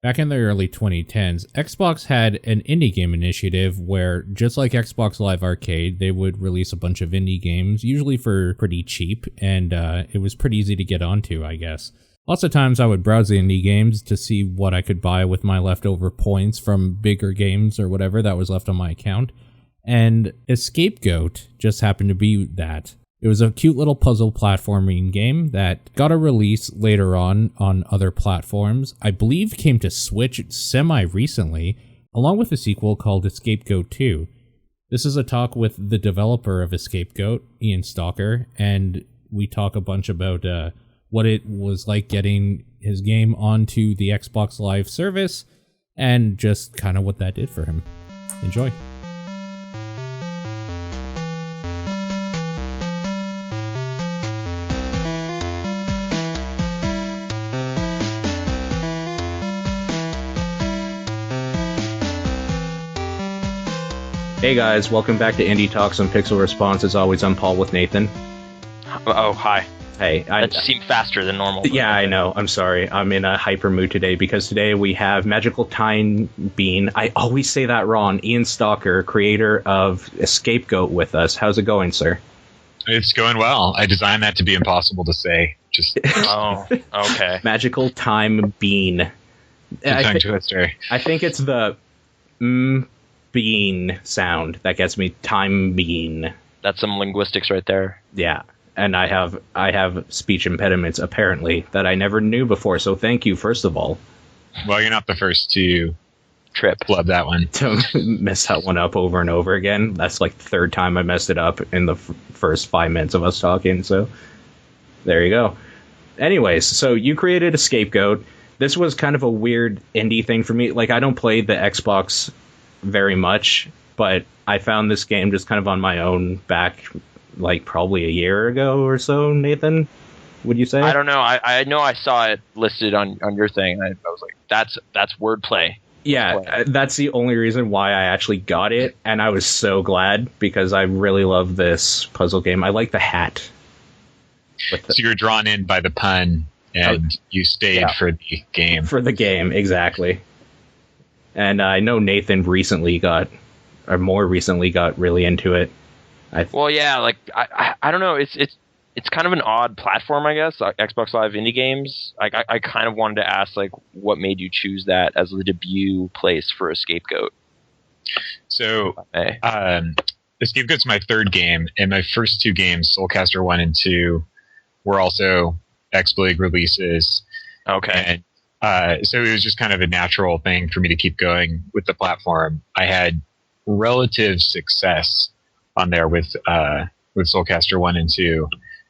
Back in the early 2010s, Xbox had an indie game initiative where, just like Xbox Live Arcade, they would release a bunch of indie games, usually for pretty cheap, and it was pretty easy to get onto, I guess. Lots of times I would browse the indie games to see what I could buy with my leftover points from bigger games or whatever that was left on my account, and Scapegoat just happened to be that. It was a cute little puzzle platforming game that got a release later on other platforms. I believe came to Switch semi-recently, along with a sequel called Scapegoat 2. This is a talk with the developer of Scapegoat, Ian Stalker, and we talk a bunch about what it was like getting his game onto the Xbox Live service, and just kind of what that did for him. Enjoy. Hey guys, welcome back to Indie Talks on Pixel Response. As always, I'm Paul with Nathan. Oh, hi. Hey. That seemed faster than normal. Yeah, I know. I'm sorry. I'm in a hyper mood today because today we have MagicalTimeBean. I always say that wrong. Ian Stalker, creator of Scapegoat, with us. How's it going, sir? It's going well. I designed that to be impossible to say. Just Oh, okay. MagicalTimeBean. tongue twister. I think it's the bean sound that gets me. Time bean. That's some linguistics right there. Yeah, and I have speech impediments apparently that I never knew before. So thank you, first of all. Well, you're not the first to Trip. flub that one. To mess that one up over and over again. That's like the third time I messed it up in the first 5 minutes of us talking. So there you go. Anyways, so you created a Scapegoat. This was kind of a weird indie thing for me. Like, I don't play the Xbox very much, but I found this game just kind of on my own back, like probably a year ago or so. Nathan, would you say? I don't know. I know I saw it listed on your thing. I was like, that's wordplay. Yeah, that's the only reason why I actually got it, and I was so glad because I really love this puzzle game. I like the hat. So you're drawn in by the pun, and you stayed for the game. For the game, exactly. And I know Nathan more recently got really into it. Well, yeah, like I don't know. It's kind of an odd platform, I guess. Xbox Live indie games. I kind of wanted to ask, like, what made you choose that as the debut place for a Scapegoat? So, Scapegoat's my third game, and my first two games, SoulCaster 1 and 2, were also XBLIG releases. Okay. And so it was just kind of a natural thing for me to keep going with the platform. I had relative success on there with SoulCaster 1 and 2.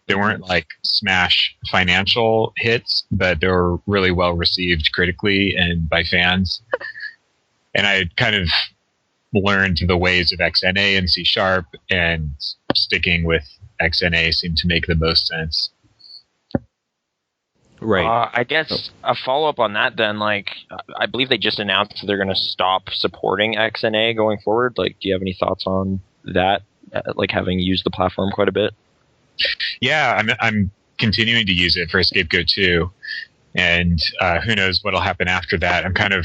They weren't like smash financial hits, but they were really well received critically and by fans. And I had kind of learned the ways of XNA and C#, and sticking with XNA seemed to make the most sense. Right. I guess a follow-up on that then, like, I believe they just announced they're going to stop supporting XNA going forward. Like, do you have any thoughts on that, like, having used the platform quite a bit? Yeah, I'm continuing to use it for Scapegoat 2, and who knows what'll happen after that. I'm kind of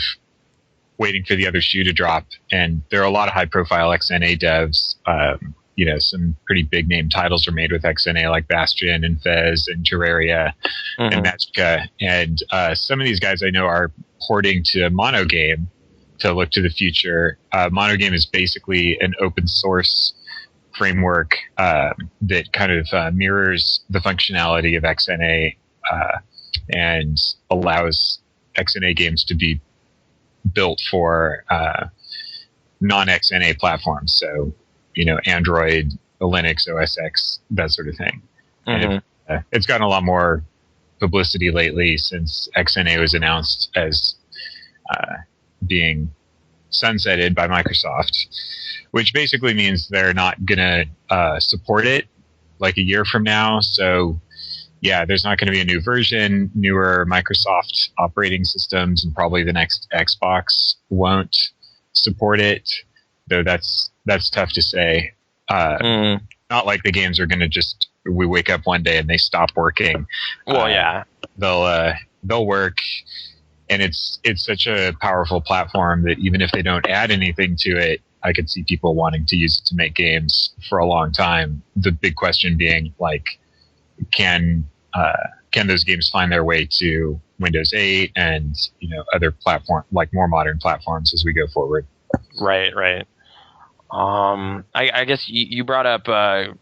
waiting for the other shoe to drop, and there are a lot of high-profile XNA devs. Some pretty big-name titles are made with XNA, like Bastion and Fez and Terraria and Magica. And some of these guys I know are porting to Monogame to look to the future. Monogame is basically an open-source framework that kind of mirrors the functionality of XNA and allows XNA games to be built for non-XNA platforms. So, Android, Linux, OS X, that sort of thing. And it's gotten a lot more publicity lately since XNA was announced as being sunsetted by Microsoft, which basically means they're not going to support it like a year from now. So, yeah, there's not going to be a new version. Newer Microsoft operating systems and probably the next Xbox won't support it, though that's tough to say. Not like the games are going to we wake up one day and they stop working. Well, yeah. They'll work and it's such a powerful platform that even if they don't add anything to it, I could see people wanting to use it to make games for a long time. The big question being, like, can those games find their way to Windows 8 and, you know, other platform, like more modern platforms as we go forward? Right. I guess you brought up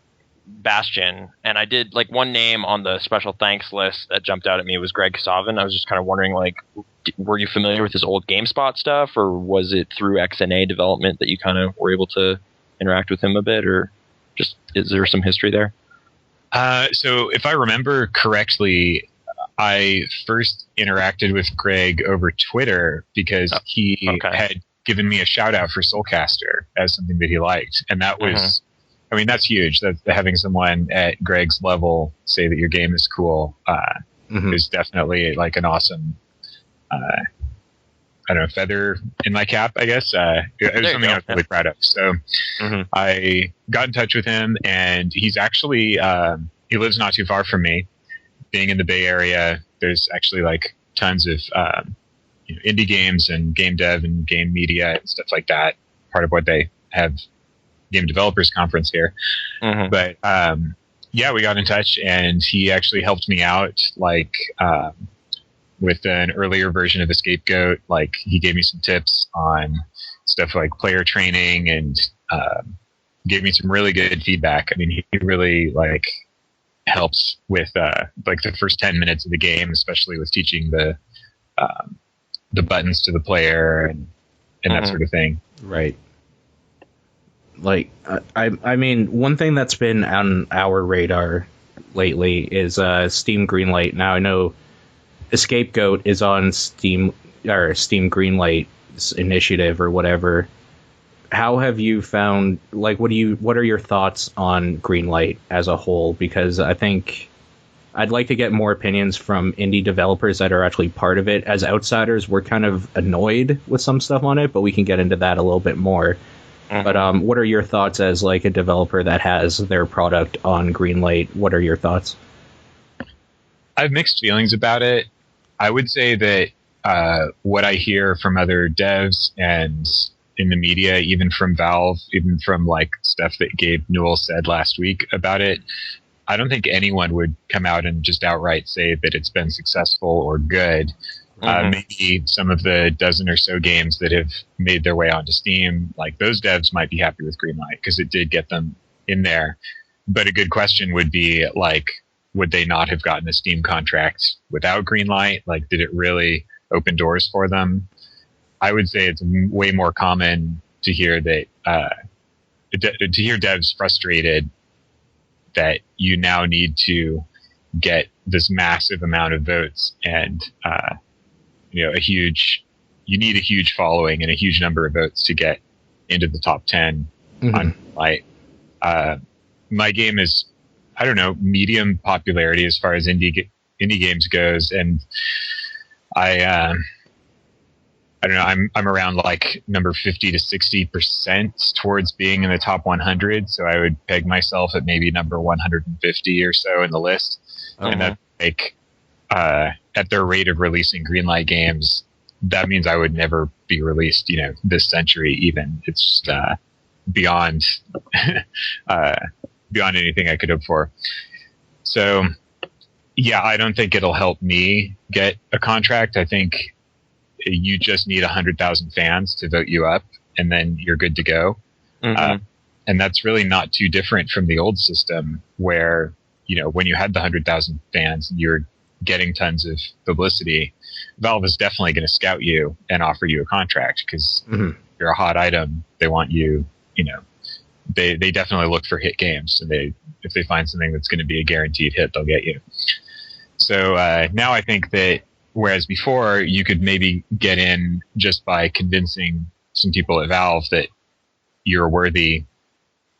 Bastion, and I did, like, one name on the special thanks list that jumped out at me was Greg Kasavin. I was just kind of wondering, like, were you familiar with his old GameSpot stuff, or was it through XNA development that you kind of were able to interact with him a bit, or just is there some history there? So if I remember correctly, I first interacted with Greg over Twitter because he had given me a shout out for SoulCaster as something that he liked. And that was, I mean, that's huge. That having someone at Greg's level say that your game is cool is definitely like an awesome, I don't know, feather in my cap, I guess. It was something I was really proud of. So I got in touch with him, and he's actually, he lives not too far from me. Being in the Bay Area, there's actually like tons of you know, indie games and game dev and game media and stuff like that. Part of what they have Game Developers Conference here. But yeah, we got in touch, and he actually helped me out, like, with an earlier version of the Scapegoat. Like, he gave me some tips on stuff like player training, and gave me some really good feedback. I mean, he really, like, helps with like the first 10 minutes of the game, especially with teaching the buttons to the player and that sort of thing. Right. Like, I mean, one thing that's been on our radar lately is Steam Greenlight. Now, I know Scapegoat is on Steam, or Steam Greenlight's initiative or whatever. How have you found, like, what are your thoughts on Greenlight as a whole? Because I think I'd like to get more opinions from indie developers that are actually part of it. As outsiders, we're kind of annoyed with some stuff on it, but we can get into that a little bit more. But what are your thoughts as, like, a developer that has their product on Greenlight? What are your thoughts? I have mixed feelings about it. I would say that what I hear from other devs and in the media, even from Valve, even from, like, stuff that Gabe Newell said last week about it, I don't think anyone would come out and just outright say that it's been successful or good. Maybe some of the dozen or so games that have made their way onto Steam, like, those devs might be happy with Greenlight because it did get them in there. But a good question would be, like, would they not have gotten a Steam contract without Greenlight? Like, did it really open doors for them? I would say it's way more common to hear that to hear devs frustrated that you now need to get this massive amount of votes and you know, you need a huge following and a huge number of votes to get into the top 10 on Light. My game is, I don't know, medium popularity as far as indie games goes, and I don't know, I'm around like number 50 to 60% towards being in the top 100, so I would peg myself at maybe number 150 or so in the list. And that's like, at their rate of releasing Greenlight games, that means I would never be released, you know, this century even. It's just beyond beyond anything I could hope for. So yeah, I don't think it'll help me get a contract. I think you just need 100,000 fans to vote you up, and then you're good to go. And that's really not too different from the old system where, you know, when you had the 100,000 fans, you're getting tons of publicity. Valve is definitely going to scout you and offer you a contract because you're a hot item. They want you, you know, they definitely look for hit games. So if they find something that's going to be a guaranteed hit, they'll get you. So now I think that whereas before you could maybe get in just by convincing some people at Valve that you're a worthy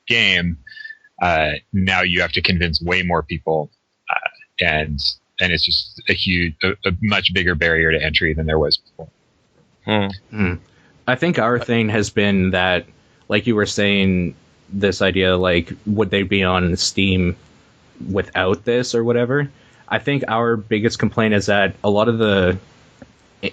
game, now you have to convince way more people, and it's just a much bigger barrier to entry than there was before. I think our thing has been that, like you were saying, this idea, like, would they be on Steam without this or whatever? I think our biggest complaint is that a lot of the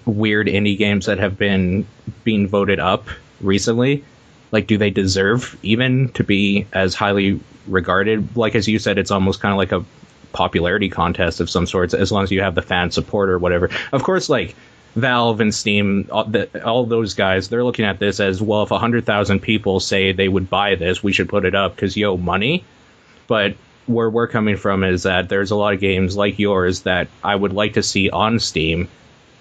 weird indie games that have been being voted up recently. Like, do they deserve even to be as highly regarded? Like, as you said, it's almost kind of like a popularity contest of some sorts, as long as you have the fan support or whatever. Of course, like, Valve and Steam, all those guys, they're looking at this as, well, if 100,000 people say they would buy this, we should put it up because, money. But where we're coming from is that there's a lot of games like yours that I would like to see on Steam,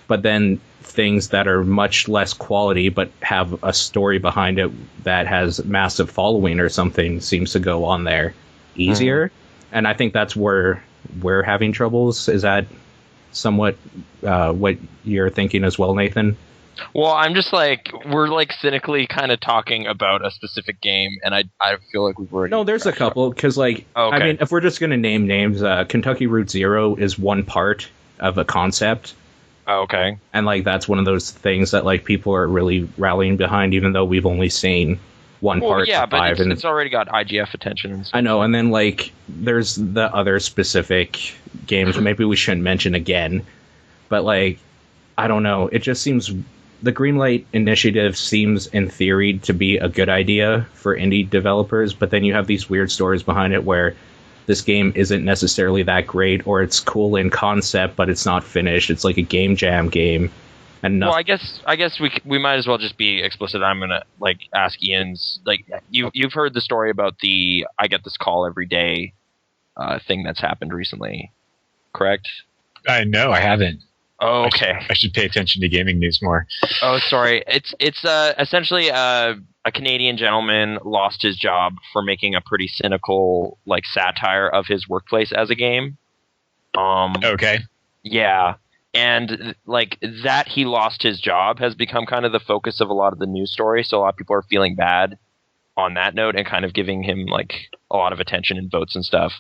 but then things that are much less quality but have a story behind it that has massive following or something seems to go on there easier. And I think that's where we're having troubles. Is that somewhat what you're thinking as well, Nathan? Well, I'm just like, we're like cynically kind of talking about a specific game, and I feel like we've already... No, there's a couple, because like, okay. I mean, if we're just going to name names, Kentucky Route Zero is one part of a concept. Okay. And like, that's one of those things that like people are really rallying behind, even though we've only seen one part. Yeah, but five, it's already got IGF attention and stuff. I know, and then like there's the other specific games maybe we shouldn't mention again, but like, I don't know, it just seems the Greenlight initiative seems in theory to be a good idea for indie developers, but then you have these weird stories behind it where this game isn't necessarily that great, or it's cool in concept but it's not finished. It's like a game jam game. And well, I guess we might as well just be explicit. I'm gonna like ask Ian's, like, you've heard the story about the I get this call every day thing that's happened recently, correct? No, I haven't. Oh, okay. I should pay attention to gaming news more. Oh, sorry. It's essentially a Canadian gentleman lost his job for making a pretty cynical like satire of his workplace as a game. Okay. Yeah. And like that he lost his job has become kind of the focus of a lot of the news story. So a lot of people are feeling bad on that note and kind of giving him like a lot of attention and votes and stuff.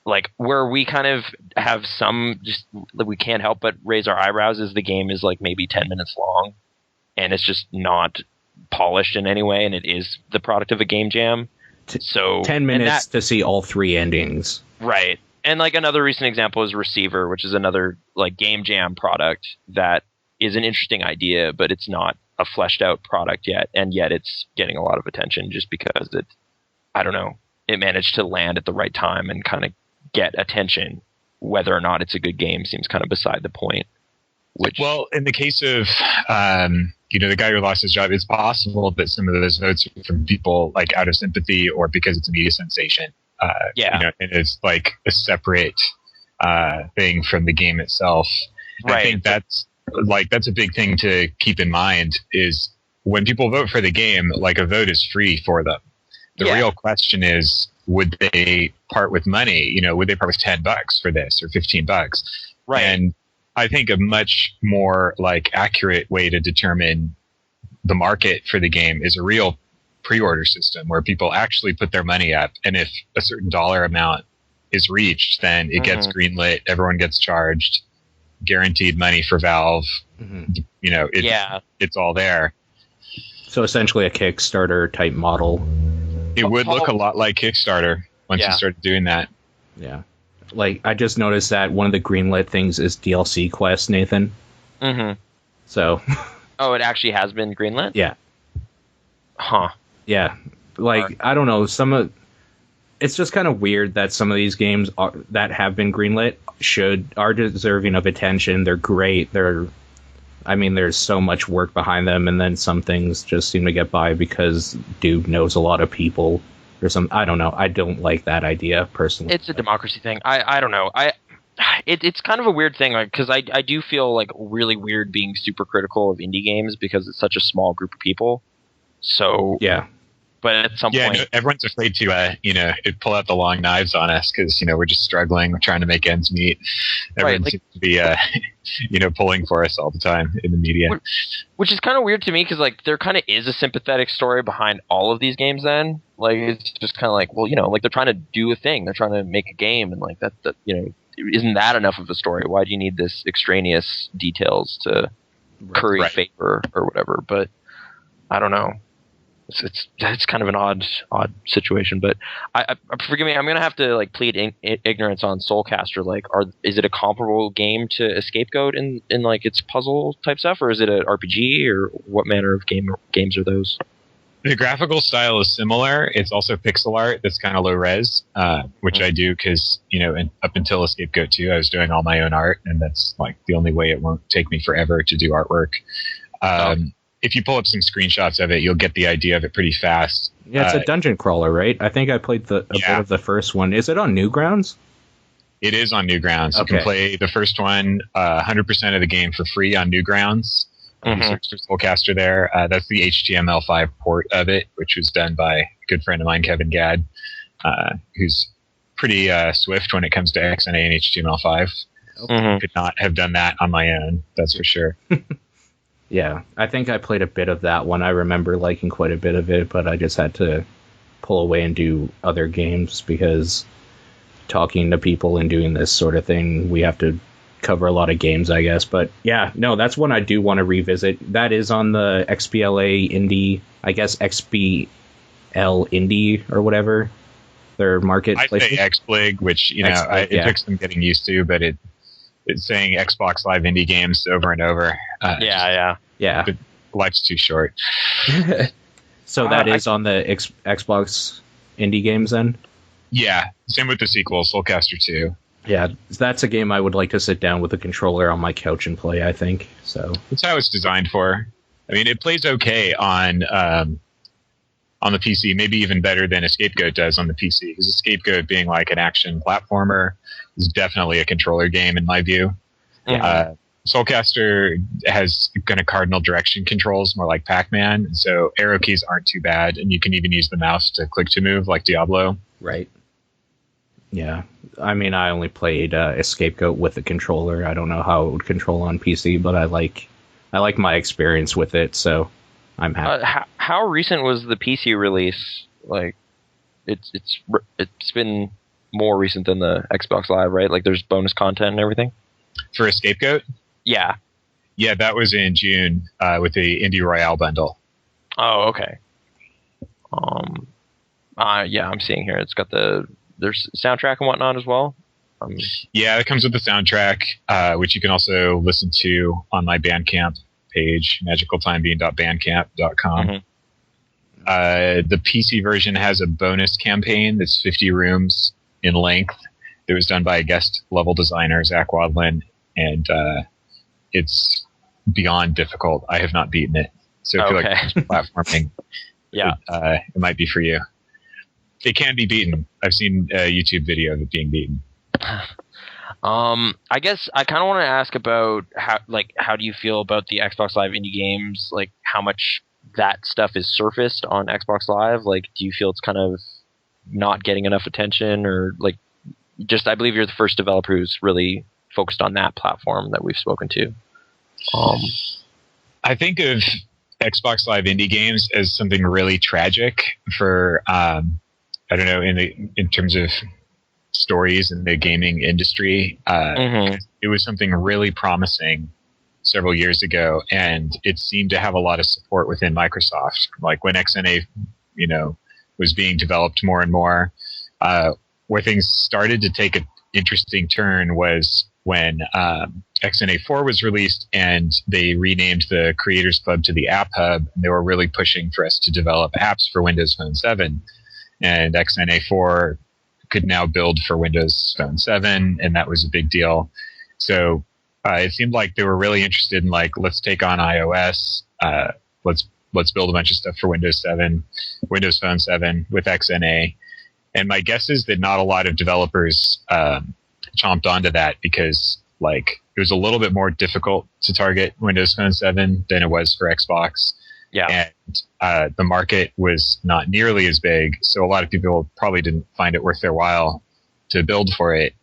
Like where we kind of have some just we can't help but raise our eyebrows is the game is like maybe 10 minutes long and it's just not polished in any way, and it is the product of a game jam. So 10 minutes to see all three endings. Right. And like another recent example is Receiver, which is another like game jam product that is an interesting idea, but it's not a fleshed out product yet, and yet it's getting a lot of attention just because it managed to land at the right time and kind of get attention. Whether or not it's a good game seems kind of beside the point. Well, in the case of the guy who lost his job, it's possible that some of those votes are from people like out of sympathy or because it's a media sensation. And it's like a separate thing from the game itself. Right. I think that's a big thing to keep in mind is when people vote for the game, like a vote is free for them. The real question is, would they part with money? Would they part with $10 for this or $15? Right. And I think a much more like accurate way to determine the market for the game is a real pre-order system where people actually put their money up, and if a certain dollar amount is reached, then it gets greenlit, everyone gets charged, guaranteed money for Valve. It's all there. So essentially a Kickstarter type model. It would look a lot like Kickstarter once you started doing that. Yeah. Like, I just noticed that one of the greenlit things is DLC Quest, Nathan. Mm-hmm. So. Oh, it actually has been greenlit? Yeah. Huh. Yeah. Like, I don't know. It's just kind of weird that some of these games that have been greenlit are deserving of attention. They're great. There's so much work behind them, and then some things just seem to get by because dude knows a lot of people or something. I don't know. I don't like that idea personally. It's a democracy thing. I don't know. It's kind of a weird thing, like, because I do feel like really weird being super critical of indie games because it's such a small group of people. So yeah. But at some point, no, everyone's afraid to pull out the long knives on us because we're just struggling, we're trying to make ends meet. Everyone seems to be pulling for us all the time in the media, which is kind of weird to me because like there kind of is a sympathetic story behind all of these games. Then like it's just kind of like, well, like they're trying to do a thing, they're trying to make a game, and like that isn't that enough of a story? Why do you need this extraneous details to curry favor or whatever? But I don't know. It's kind of an odd situation, but I forgive me. I'm gonna have to like plead ignorance on SoulCaster. Like, is it a comparable game to a Scapegoat in like its puzzle type stuff, or is it an RPG, or what manner of games are those? The graphical style is similar. It's also pixel art that's kind of low res, which I do because, up until Scapegoat 2, I was doing all my own art, and that's like the only way it won't take me forever to do artwork. If you pull up some screenshots of it, you'll get the idea of it pretty fast. Yeah, it's a dungeon crawler, right? I think I played a bit of the first one. Is it on Newgrounds? It is on Newgrounds. Okay. You can play the first one 100% of the game for free on Newgrounds. Search for SoulCaster there. That's the HTML5 port of it, which was done by a good friend of mine, Kevin Gadd, who's pretty swift when it comes to XNA and HTML5. Could not have done that on my own, that's for sure. Yeah, I think I played a bit of that one. I remember liking quite a bit of it, but I just had to pull away and do other games because talking to people and doing this sort of thing, we have to cover a lot of games, I guess. But yeah, no, that's one I do want to revisit. That is on the XBLA Indie, I guess XBL Indie or whatever, their marketplace. I say XBLIG, which, it took some getting used to, but it's saying Xbox Live Indie Games over and over. Yeah. Life's too short. So that is on the Xbox Indie Games then? Yeah, same with the sequel, SoulCaster 2. Yeah, that's a game I would like to sit down with a controller on my couch and play, I think. So that's how it's designed for. I mean, it plays okay on the PC, maybe even better than a Scapegoat does on the PC. Because a Scapegoat being like an action platformer is definitely a controller game in my view. SoulCaster has kind of cardinal direction controls, more like Pac-Man. So arrow keys aren't too bad, and you can even use the mouse to click to move like Diablo. Right. Yeah. I mean, I only played a Scapegoat with a controller. I don't know how it would control on PC, but I like my experience with it, so I'm happy. How recent was the PC release? Like, it's been more recent than the Xbox Live, right? Like, there's bonus content and everything? For a Scapegoat? Yeah. Yeah, that was in June with the Indie Royale bundle. Oh, okay. Yeah, I'm seeing here. It's got there's soundtrack and whatnot as well. Yeah, it comes with the soundtrack, which you can also listen to on my Bandcamp page, MagicalTimeBean.bandcamp.com. The PC version has a bonus campaign that's 50 rooms in length. It was done by a guest level designer, Zach Wadlin, and it's beyond difficult. I have not beaten it, so if you like platforming, it might be for you. It can be beaten. I've seen a YouTube video of it being beaten. I guess I kind of want to ask about how do you feel about the Xbox Live indie games? Like, how much that stuff is surfaced on Xbox Live? Like, do you feel it's kind of not getting enough attention, or like, just I believe you're the first developer who's really focused on that platform that we've spoken to. I think of Xbox Live indie games as something really tragic for I don't know, in terms of stories in the gaming industry. It was something really promising several years ago, and it seemed to have a lot of support within Microsoft. Like when XNA, was being developed more and more, where things started to take an interesting turn was when XNA 4 was released and they renamed the Creators Club to the App Hub, and they were really pushing for us to develop apps for Windows Phone 7. And XNA 4 could now build for Windows Phone 7, and that was a big deal. So it seemed like they were really interested in, like, let's take on iOS, let's build a bunch of stuff for Windows 7, Windows Phone 7 with XNA. And my guess is that not a lot of developers chomped onto that because, like, it was a little bit more difficult to target Windows Phone 7 than it was for Xbox. Yeah. And the market was not nearly as big, so a lot of people probably didn't find it worth their while to build for it.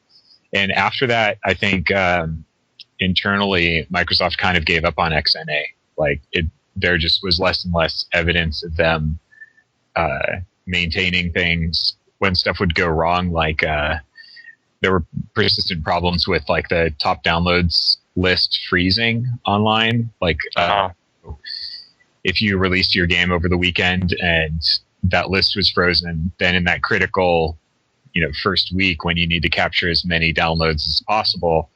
And after that, I think internally, Microsoft kind of gave up on XNA. Like, there just was less and less evidence of them maintaining things when stuff would go wrong. Like, there were persistent problems with, like, the top downloads list freezing online. Like, if you released your game over the weekend and that list was frozen, then in that critical, first week when you need to capture as many downloads as possible,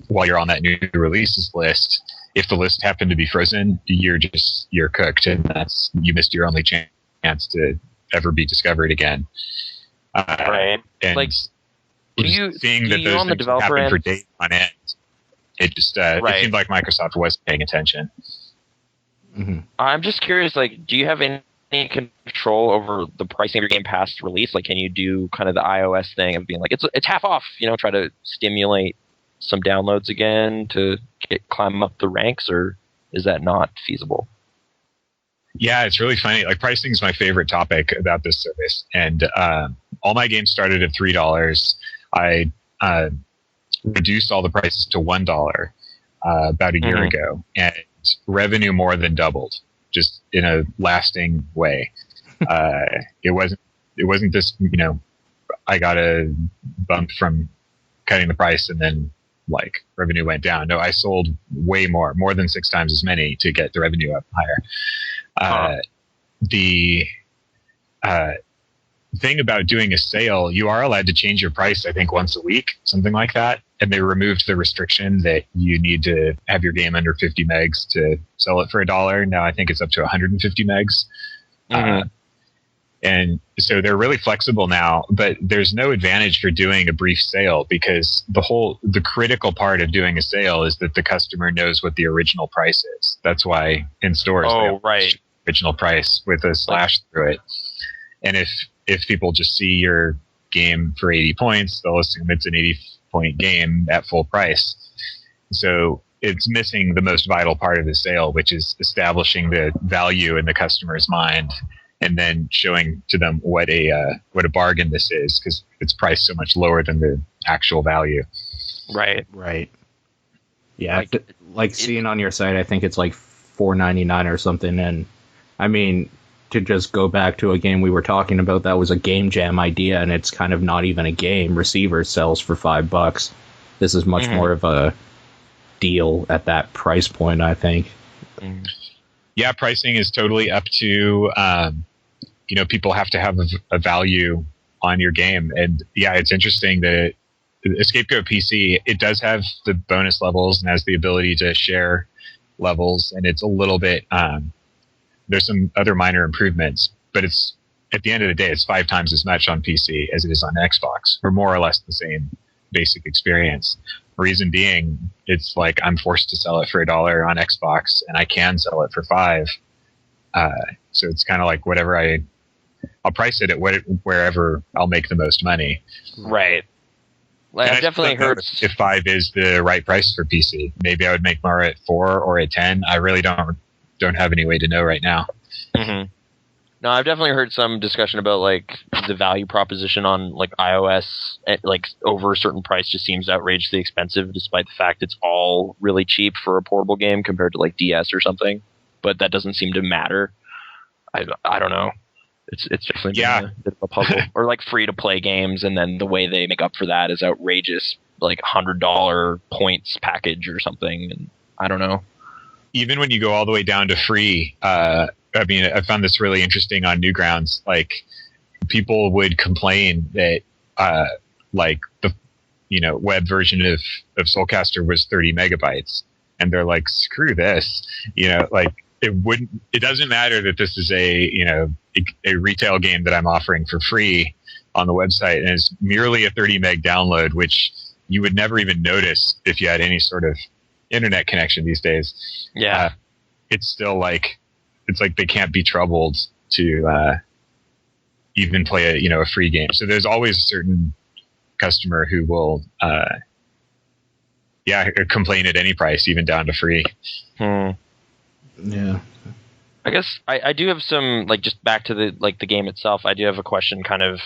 while you're on that new releases list, if the list happened to be frozen, you're cooked, and you missed your only chance to ever be discovered again. Right. And like, seeing that those things happen for days on end, it just it seemed like Microsoft wasn't paying attention. Mm-hmm. I'm just curious, like, do you have any control over the pricing of your game past release? Like, can you do kind of the iOS thing of being like, it's half off, try to stimulate some downloads again to climb up the ranks, or is that not feasible? Yeah, it's really funny. Like, pricing is my favorite topic about this service, and all my games started at $3. I reduced all the prices to $1 about a year ago, and revenue more than doubled, just in a lasting way. It wasn't this, I got a bump from cutting the price and then like revenue went down. No, I sold way more than 6 times as many to get the revenue up higher. The thing about doing a sale, you are allowed to change your price, I think, once a week, something like that. And they removed the restriction that you need to have your game under 50 megs to sell it for $1. Now I think it's up to 150 megs. Mm-hmm. And so they're really flexible now, but there's no advantage for doing a brief sale, because the critical part of doing a sale is that the customer knows what the original price is. That's why in stores, they have original price with a slash through it. And if people just see your game for 80 points, they'll assume it's an 80-point game at full price. So it's missing the most vital part of the sale, which is establishing the value in the customer's mind, and then showing to them what a bargain this is, because it's priced so much lower than the actual value. Right. Yeah, like seeing on your site, I think it's like $4.99 or something. And I mean, to just go back to a game we were talking about, that was a game jam idea, and it's kind of not even a game. Receiver sells for $5. This is much more of a deal at that price point, I think. Yeah, pricing is totally up to people have to have a value on your game. And yeah, it's interesting that Scapegoat PC, it does have the bonus levels and has the ability to share levels, and it's a little bit there's some other minor improvements, but it's, at the end of the day, it's 5 times as much on PC as it is on Xbox, or more or less the same basic experience. Reason being, it's like I'm forced to sell it for $1 on Xbox, and I can sell it for $5. So it's kind of like whatever I'll price it at wherever I'll make the most money. Right. Like, I've definitely heard if 5 is the right price for PC. Maybe I would make more at 4 or at 10. I really don't have any way to know right now. Mm-hmm. No, I've definitely heard some discussion about like the value proposition on like iOS, like over a certain price just seems outrageously expensive, despite the fact it's all really cheap for a portable game compared to like DS or something. But that doesn't seem to matter. I don't know. It's definitely been a bit of a puzzle. Or like free to play games, and then the way they make up for that is outrageous, like $100 points package or something. And I don't know. Even when you go all the way down to free, I found this really interesting on Newgrounds. Like, people would complain that, like the, web version of SoulCaster was 30 megabytes, and they're like, screw this, like it doesn't matter that this is a retail game that I'm offering for free on the website, and it's merely a 30 meg download, which you would never even notice if you had any sort of internet connection these days. Yeah. It's still like, it's like they can't be troubled to even play a free game. So there's always a certain customer who will complain at any price, even down to free. Yeah. I guess I do have some, like, just back to the game itself. I do have a question, kind of.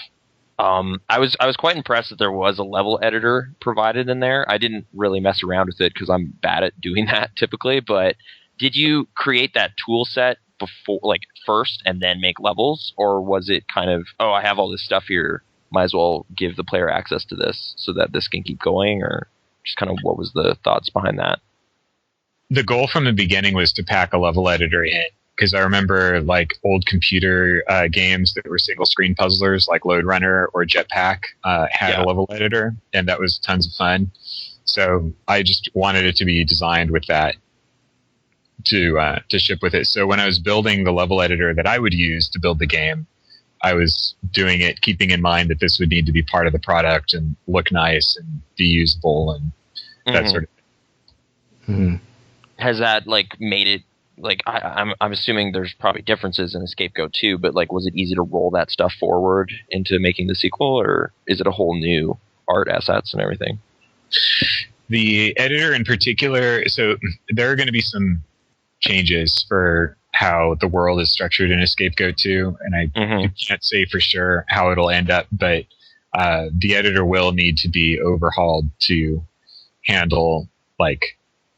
I was quite impressed that there was a level editor provided in there. I didn't really mess around with it because I'm bad at doing that typically. But did you create that tool set before, like, first, and then make levels, or was it kind of, oh, I have all this stuff here, might as well give the player access to this so that this can keep going, or just kind of what was the thoughts behind that? the goal from the beginning was to pack a level editor in, because I remember like old computer games that were single screen puzzlers like Lode Runner or Jetpack had a level editor, and that was tons of fun. So I just wanted it to be designed with that to ship with it. So when I was building the level editor that I would use to build the game, I was doing it keeping in mind that this would need to be part of the product and look nice and be usable and that sort of thing. Mm-hmm. Has that like made it like I'm assuming there's probably differences in the Scapegoat too, but like was it easy to roll that stuff forward into making the sequel, or is it a whole new art assets and everything? The editor in particular, so there are going to be some changes for how the world is structured in a Scapegoat 2, and I can't say for sure how it'll end up, but the editor will need to be overhauled to handle like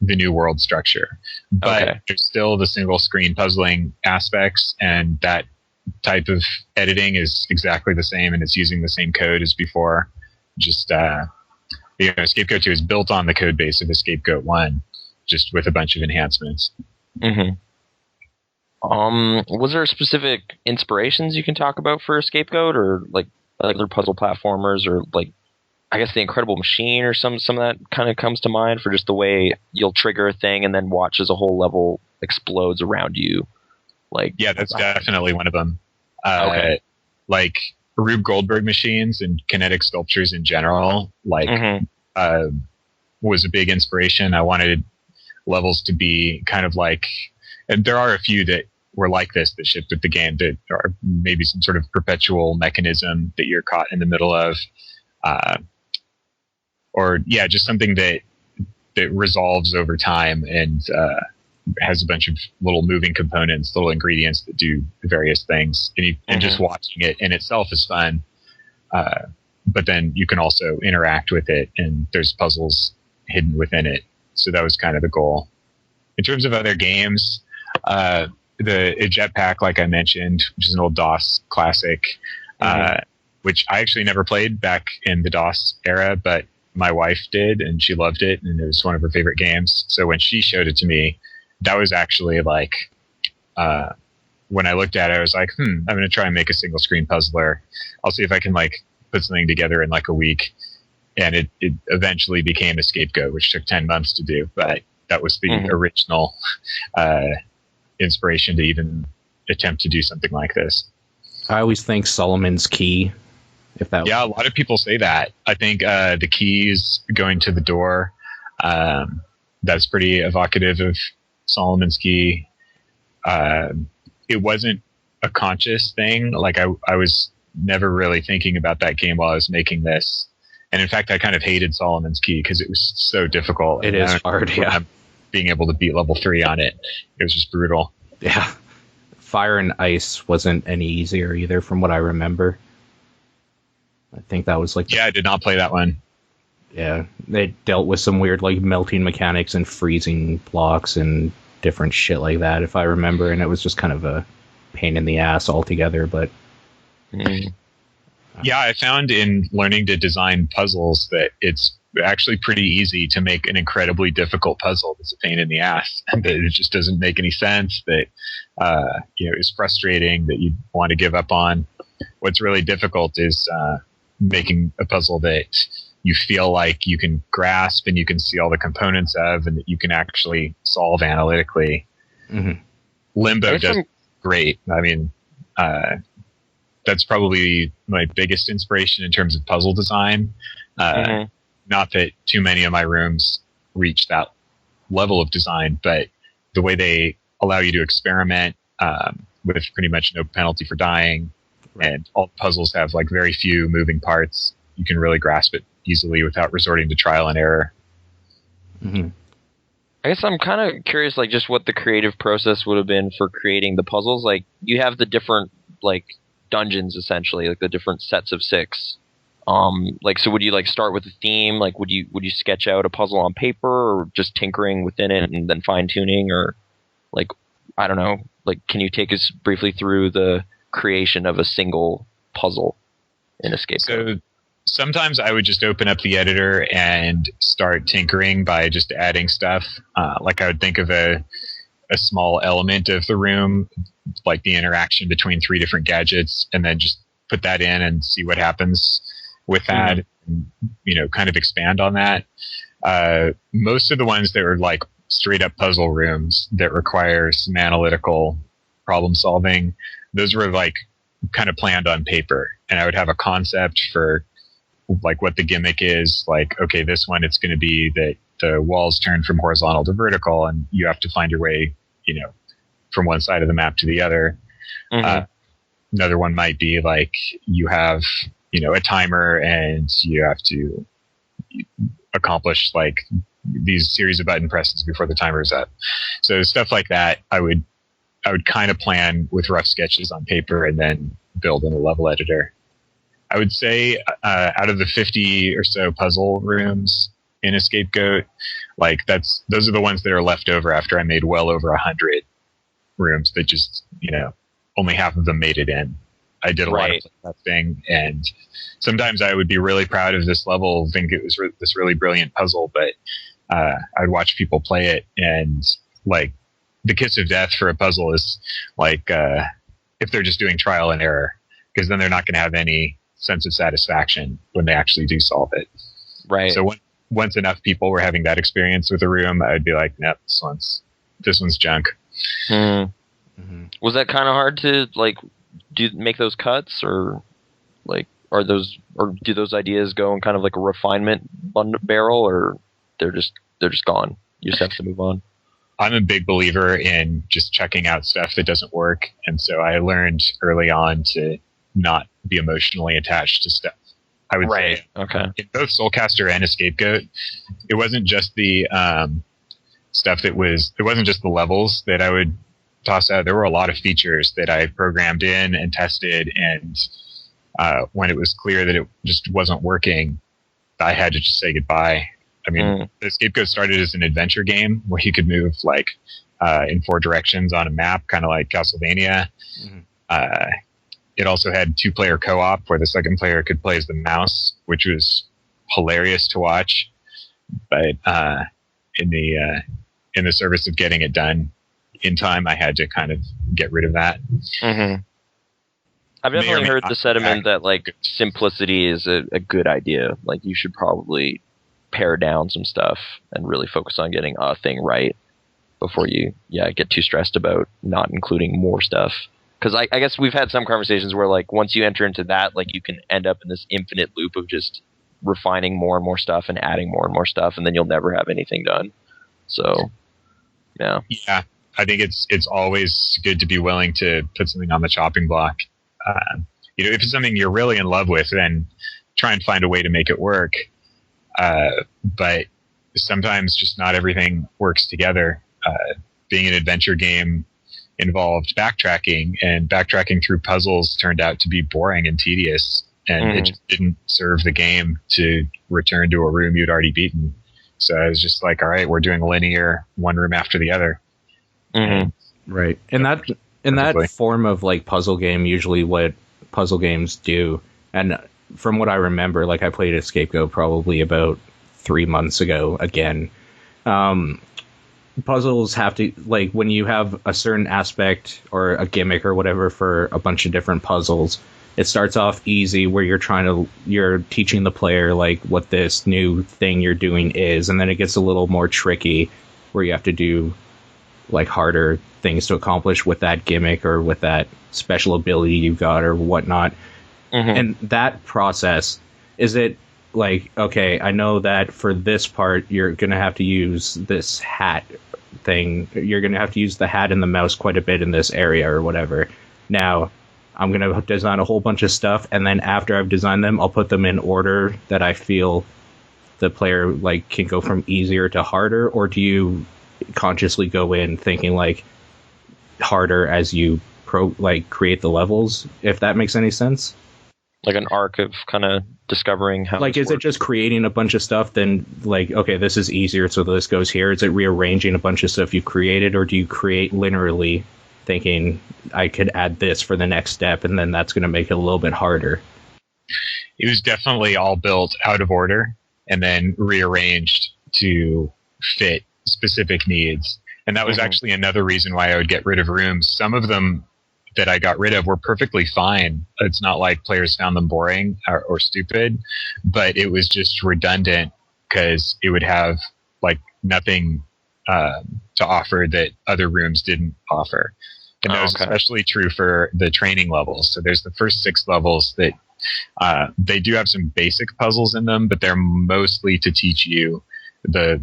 the new world structure. But there's still the single screen puzzling aspects, and that type of editing is exactly the same, and it's using the same code as before. Just Scapegoat 2 is built on the code base of the Scapegoat 1, just with a bunch of enhancements. Was there specific inspirations you can talk about for a Scapegoat, or like other puzzle platformers, or like I guess the Incredible Machine, or some of that kind of comes to mind for just the way you'll trigger a thing and then watch as a whole level explodes around you? Like, yeah, that's definitely one of them. Like Rube Goldberg machines and kinetic sculptures in general, like was a big inspiration. I wanted levels to be kind of like, and there are a few that were like this that shipped with the game that are maybe some sort of perpetual mechanism that you're caught in the middle of. Or just something that resolves over time and has a bunch of little moving components, little ingredients that do various things. And just watching it in itself is fun. But then you can also interact with it, and there's puzzles hidden within it. So that was kind of the goal. In terms of other games, the Jetpack, like I mentioned, which is an old DOS classic, which I actually never played back in the DOS era, but my wife did, and she loved it, and it was one of her favorite games. So when she showed it to me, that was actually like, when I looked at it, I was like, I'm going to try and make a single screen puzzler. I'll see if I can like put something together in like a week. And it eventually became a Scapegoat, which took 10 months to do, but that was the original inspiration to even attempt to do something like this. I always think Solomon's Key. A lot of people say that. I think the keys going to the door, that's pretty evocative of Solomon's Key. It wasn't a conscious thing. Like I was never really thinking about that game while I was making this. And in fact, I kind of hated Solomon's Key because it was so difficult. It is hard, yeah. Being able to beat level 3 on it, it was just brutal. Yeah. Fire and Ice wasn't any easier either, from what I remember. I think that was like... Yeah, I did not play that one. Yeah, they dealt with some weird like melting mechanics and freezing blocks and different shit like that, if I remember, and it was just kind of a pain in the ass altogether, but... Yeah, I found in learning to design puzzles that it's actually pretty easy to make an incredibly difficult puzzle that's a pain in the ass, and that it just doesn't make any sense, that is frustrating, that you want to give up on. What's really difficult is making a puzzle that you feel like you can grasp and you can see all the components of, and that you can actually solve analytically. Limbo does great. I mean, that's probably my biggest inspiration in terms of puzzle design. Not that too many of my rooms reach that level of design, but the way they allow you to experiment with pretty much no penalty for dying, and all the puzzles have like very few moving parts, you can really grasp it easily without resorting to trial and error. I guess I'm kind of curious, like, just what the creative process would have been for creating the puzzles. Like, you have the different like dungeons, essentially, like the different sets of 6. Like, so would you like start with a theme? Like, would you sketch out a puzzle on paper, or just tinkering within it and then fine tuning, or like, I don't know, like, can you take us briefly through the creation of a single puzzle in a Scapegoat? sometimes I would just open up the editor and start tinkering by just adding stuff. Like I would think of a small element of the room, like the interaction between 3 different gadgets, and then just put that in and see what happens with that. And, kind of expand on that. Most of the ones that are like straight up puzzle rooms that require some analytical problem solving, those were like kind of planned on paper, and I would have a concept for like what the gimmick is. Like, okay, this one, it's going to be that the walls turn from horizontal to vertical, and you have to find your way, from one side of the map to the other. Another one might be like you have, a timer, and you have to accomplish like these series of button presses before the timer is up. So stuff like that, I would kind of plan with rough sketches on paper and then build in a level editor. I would say out of the 50 or so puzzle rooms in a Scapegoat, like those are the ones that are left over after I made well over 100 rooms that just, only half of them made it in. I did a lot of testing, and sometimes I would be really proud of this level, think it was this really brilliant puzzle, but I'd watch people play it, and like the kiss of death for a puzzle is like if they're just doing trial and error, because then they're not going to have any sense of satisfaction when they actually do solve it. Right. So once enough people were having that experience with a room, I'd be like, nope, this one's junk. Was that kind of hard to like make those cuts, or like do those ideas go in kind of like a refinement barrel, or they're just gone? You just have to move on. I'm a big believer in just checking out stuff that doesn't work, and so I learned early on to not be emotionally attached to stuff. I would say, in both SoulCaster and a Scapegoat, it wasn't just the stuff it wasn't just the levels that I would toss out. There were a lot of features that I programmed in and tested, and when it was clear that it just wasn't working, I had to just say goodbye. I mean, the Scapegoat started as an adventure game where you could move like in 4 directions on a map, kind of like Castlevania. It also had 2-player co-op where the second player could play as the mouse, which was hilarious to watch. But in the service of getting it done in time, I had to kind of get rid of that. I've definitely heard the sentiment that like simplicity is a good idea. Like you should probably pare down some stuff and really focus on getting a thing right before you get too stressed about not including more stuff. Because I guess we've had some conversations where like once you enter into that, like you can end up in this infinite loop of just refining more and more stuff and adding more and more stuff, and then you'll never have anything done. So yeah, I think it's always good to be willing to put something on the chopping block. If it's something you're really in love with, then try and find a way to make it work. But sometimes just not everything works together. Being an adventure game involved backtracking, and backtracking through puzzles turned out to be boring and tedious, and it just didn't serve the game to return to a room you'd already beaten. So I was just like, all right, we're doing linear, one room after the other. Right. And that form of like puzzle game, usually what puzzle games do, and from what I remember, like I played a Scapegoat probably about 3 months ago again. Puzzles have to, like, when you have a certain aspect or a gimmick or whatever for a bunch of different puzzles, it starts off easy where you're teaching the player like what this new thing you're doing is, and then it gets a little more tricky where you have to do like harder things to accomplish with that gimmick or with that special ability you've got or whatnot. And that process, is it like, okay, I know that for this part you're gonna have to use this hat thing, you're gonna have to use the hat and the mouse quite a bit in this area or whatever. Now I'm gonna design a whole bunch of stuff, and then after I've designed them, I'll put them in order that I feel the player like can go from easier to harder. Or do you consciously go in thinking like harder as you create the levels, if that makes any sense? Like an arc of kind of discovering how, like, is it just creating a bunch of stuff, then like, okay, this is easier, so this goes here? Is it rearranging a bunch of stuff you created, or do you create linearly thinking I could add this for the next step, and then that's going to make it a little bit harder? it was definitely all built out of order and then rearranged to fit specific needs. And that was actually another reason why I would get rid of rooms. Some of them that I got rid of were perfectly fine. It's not like players found them boring or stupid, but it was just redundant because it would have like nothing to offer that other rooms didn't offer. And that was especially true for the training levels. So there's the first 6 levels that they do have some basic puzzles in them, but they're mostly to teach you the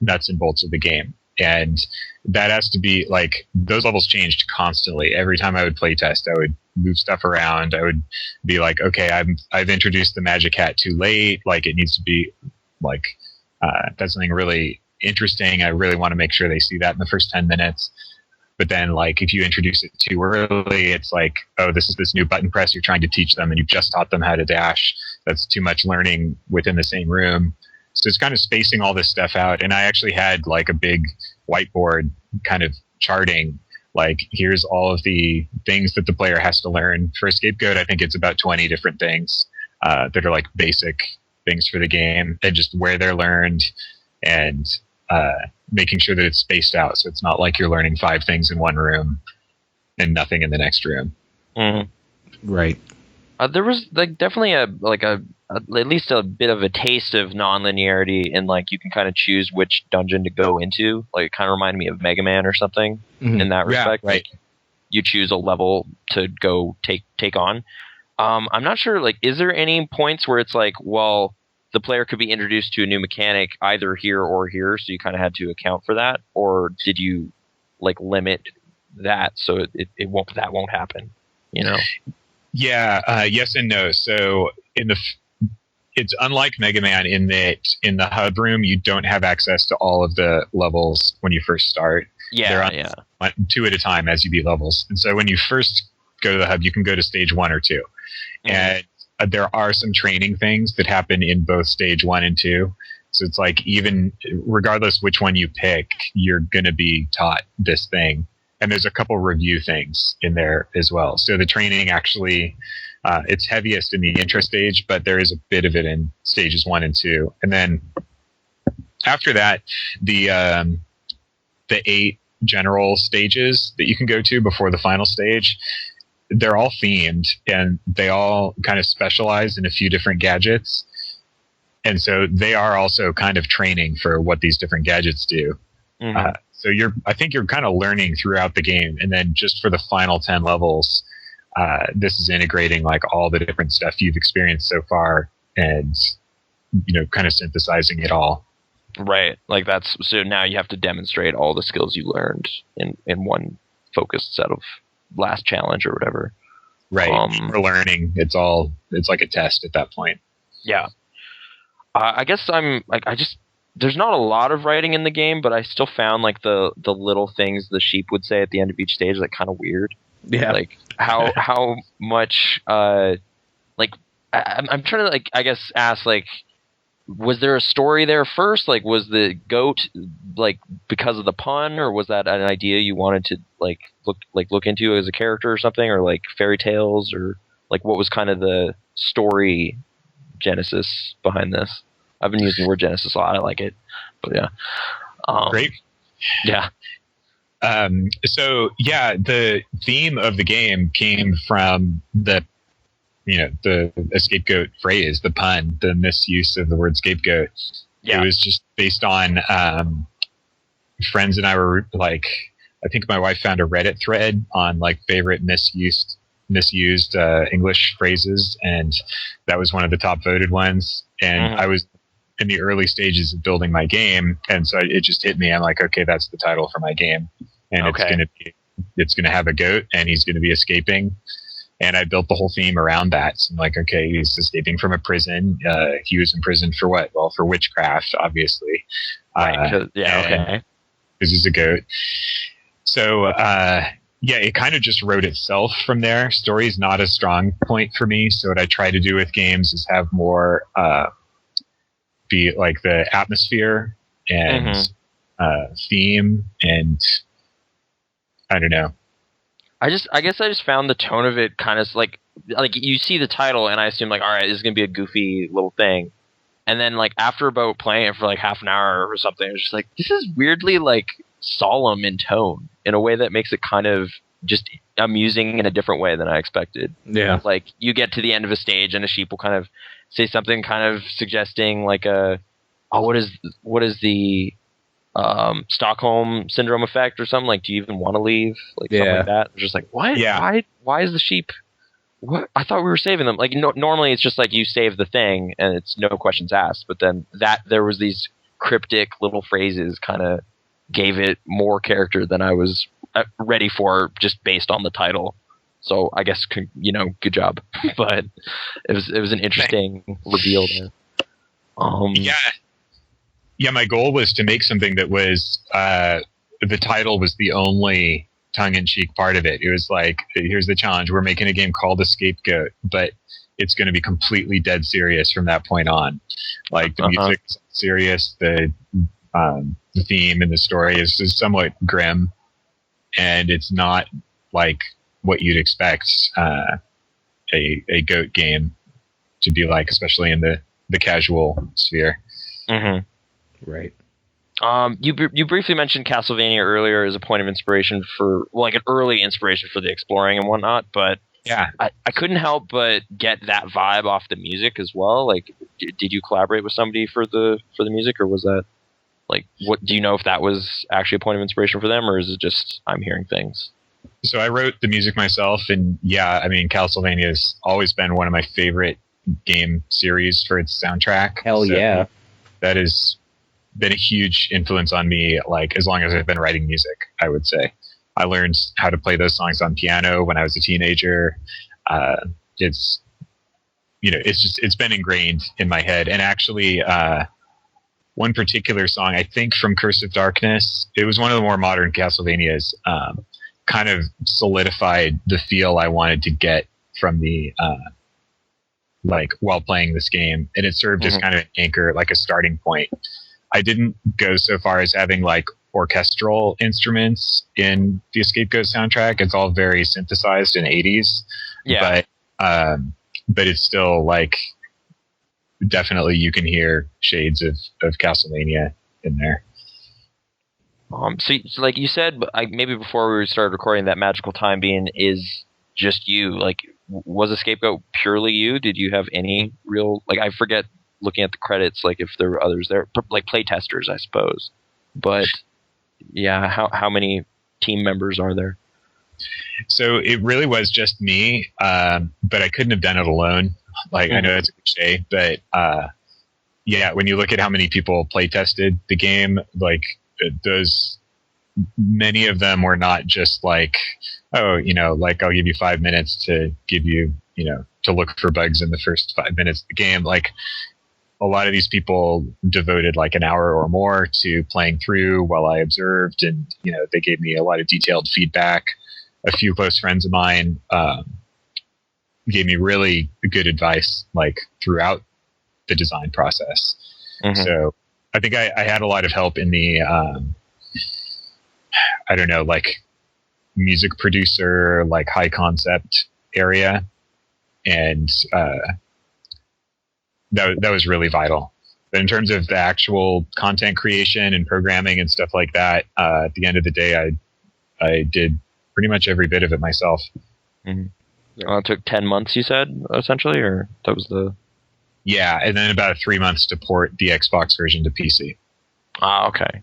nuts and bolts of the game. And that has to be like, those levels changed constantly. Every time I would play test, I would move stuff around. I would be like, okay, I've introduced the magic hat too late. Like, it needs to be like, that's something really interesting. I really want to make sure they see that in the first 10 minutes. But then, like, if you introduce it too early, it's like, oh, this is this new button press you're trying to teach them, and you've just taught them how to dash. That's too much learning within the same room. So it's kind of spacing all this stuff out. And I actually had, like, a big whiteboard kind of charting, like, here's all of the things that the player has to learn. For a scapegoat, I think it's about 20 different things that are, like, basic things for the game, and just where they're learned, and making sure that it's spaced out, so it's not like you're learning 5 things in one room and nothing in the next room. Right. There was like definitely at least a bit of a taste of non-linearity, and like you can kind of choose which dungeon to go into. Like, it kind of reminded me of Mega Man or something in that respect. Yeah, right. Like, you choose a level to go take on. I'm not sure. Like, is there any points where it's like, well, the player could be introduced to a new mechanic either here or here, so you kind of had to account for that, or did you like limit that so it won't happen? You know? Yeah. Yes and no. So it's unlike Mega Man in that in the hub room you don't have access to all of the levels when you first start. They're on 2 at a time as you beat levels. And so when you first go to the hub, you can go to stage 1 or 2, and there are some training things that happen in both stage 1 and 2. So it's like, even regardless which one you pick, you're going to be taught this thing. And there's a couple review things in there as well. So the training actually, it's heaviest in the intro stage, but there is a bit of it in stages 1 and 2. And then after that, the 8 general stages that you can go to before the final stage, they're all themed, and they all kind of specialize in a few different gadgets. And so they are also kind of training for what these different gadgets do. So I think you're kind of learning throughout the game. And then just for the final 10 levels, this is integrating like all the different stuff you've experienced so far, and, kind of synthesizing it all. Right. Like, so now you have to demonstrate all the skills you learned in one focused set of last challenge or whatever. Right. For learning, it's like a test at that point. Yeah. I guess there's not a lot of writing in the game, but I still found like the little things the sheep would say at the end of each stage, like, kind of weird. Yeah. Like how much I'm trying to, like, I guess ask, like, was there a story there first? Like, was the goat like because of the pun, or was that an idea you wanted to look into as a character or something, or like fairy tales, or like what was kind of the story genesis behind this? I've been using the word genesis a lot. I like it, but yeah. Great. Yeah. So yeah, the theme of the game came from the scapegoat phrase, the pun, the misuse of the word scapegoat. Yeah. It was just based on friends and I were like, I think my wife found a Reddit thread on like favorite misused English phrases, and that was one of the top voted ones. And I was in the early stages of building my game, and so it just hit me. I'm like, okay, that's the title for my game, and it's gonna have a goat, and he's gonna be escaping. And I built the whole theme around that. So I'm like, okay, he's escaping from a prison. He was in prison for what? Well, for witchcraft, obviously. Right. Okay. Because he's a goat. So, it kind of just wrote itself from there. Story's not a strong point for me. So what I try to do with games is have more be like the atmosphere and theme, and I don't know. I guess I just found the tone of it kind of like you see the title and I assume like, all right, this is gonna be a goofy little thing, and then like after about playing it for like half an hour or something, I was just like, this is weirdly like solemn in tone in a way that makes it kind of just amusing in a different way than I expected. Yeah. Like you get to the end of a stage and a sheep will kind of say something kind of suggesting like what is the Stockholm syndrome effect or something, like do you even want to leave, like something like that. It's just like, what? Yeah. Why is the sheep, what? I thought we were saving them. Like normally it's just like you save the thing and it's no questions asked, but then that there was these cryptic little phrases kind of gave it more character than I was ready for just based on the title. So I guess, good job. But it was an interesting reveal there. Yeah, my goal was to make something that was the title was the only tongue-in-cheek part of it. It was like, here's the challenge: we're making a game called The Scapegoat, but it's going to be completely dead serious from that point on. Like the music's serious, the theme and the story is somewhat grim, and it's not like what you'd expect a goat game to be like, especially in the casual sphere. Mm-hmm. Right. You briefly mentioned Castlevania earlier as a point of inspiration for, well, like an early inspiration for the exploring and whatnot, but yeah, I couldn't help but get that vibe off the music as well. Like, did you collaborate with somebody for the music, or was that like, what do you know if that was actually a point of inspiration for them, or is it just I'm hearing things? So I wrote the music myself, and yeah, I mean, Castlevania has always been one of my favorite game series for its soundtrack. Hell yeah. That has been a huge influence on me, like, as long as I've been writing music, I would say. I learned how to play those songs on piano when I was a teenager. It's been ingrained in my head. And actually, one particular song, I think from Curse of Darkness, it was one of the more modern Castlevanias, kind of solidified the feel I wanted to get from the like while playing this game, and it served as kind of an anchor, like a starting point. I didn't go so far as having like orchestral instruments in the Scapegoat soundtrack. It's all very synthesized in 80s. Yeah. But it's still like, definitely you can hear shades of Castlevania in there. So like you said, maybe before we started recording, that MagicalTimeBean is just you. Like, was the Scapegoat purely you? Did you have any real, like, I forget looking at the credits, like if there were others there, like playtesters, I suppose. But yeah, how many team members are there? So it really was just me, but I couldn't have done it alone. Like, I know that's a cliche, but yeah, when you look at how many people playtested the game, like those, many of them were not just like, oh, like I'll give you 5 minutes to give you, to look for bugs in the first 5 minutes of the game. Like, a lot of these people devoted like an hour or more to playing through while I observed, and they gave me a lot of detailed feedback. A few close friends of mine gave me really good advice, like throughout the design process. So I think I had a lot of help in the I don't know, like music producer, like high concept area, and that was really vital. But in terms of the actual content creation and programming and stuff like that, at the end of the day, I did pretty much every bit of it myself. It took 10 months, you said, essentially, or that was the... Yeah, and then about 3 months to port the Xbox version to PC. Okay.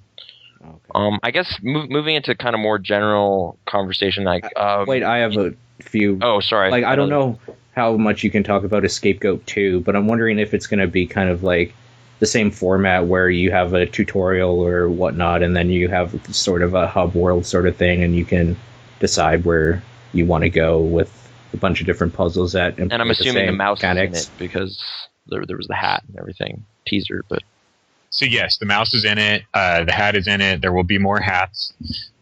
I guess moving into kind of more general conversation, like... wait, I have a few... Oh, sorry. Like, I don't know how much you can talk about a Scapegoat 2, but I'm wondering if it's going to be kind of like the same format where you have a tutorial or whatnot, and then you have sort of a hub world sort of thing, and you can decide where you want to go with a bunch of different puzzles that... And I'm assuming the mouse mechanics. Is in it, because there was the hat and everything, teaser, but... So yes, the mouse is in it, the hat is in it, there will be more hats,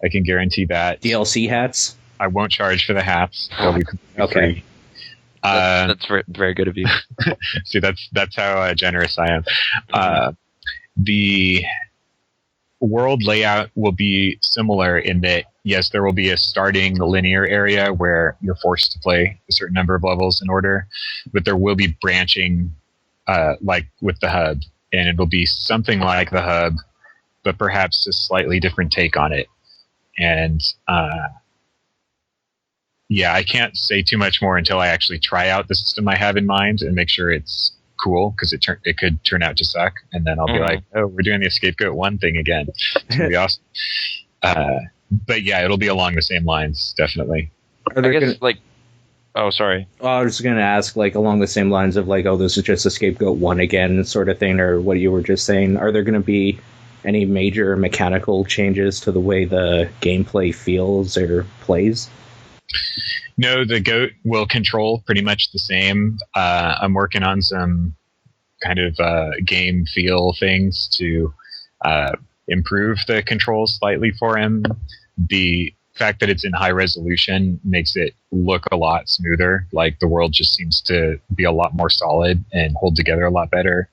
I can guarantee that. DLC hats? I won't charge for the hats, they'll be completely free. That's very, very good of you. See, that's how generous I am. world layout will be similar in that, yes, there will be a starting linear area where you're forced to play a certain number of levels in order, but there will be branching, like with the hub, and it'll be something like the hub, but perhaps a slightly different take on it. And yeah, I can't say too much more until I actually try out the system I have in mind and make sure it's cool, because it could turn out to suck, and then I'll be like, oh, we're doing the Scapegoat 1 thing again. It's gonna be awesome. But yeah, it'll be along the same lines, definitely. I guess oh, sorry. I was going to ask, like, along the same lines of, like, oh, this is just a Scapegoat 1 again sort of thing, or what you were just saying. Are there going to be any major mechanical changes to the way the gameplay feels or plays? No, the goat will control pretty much the same. I'm working on some kind of game feel things to improve the controls slightly for him. The fact that it's in high resolution makes it look a lot smoother. Like, the world just seems to be a lot more solid and hold together a lot better.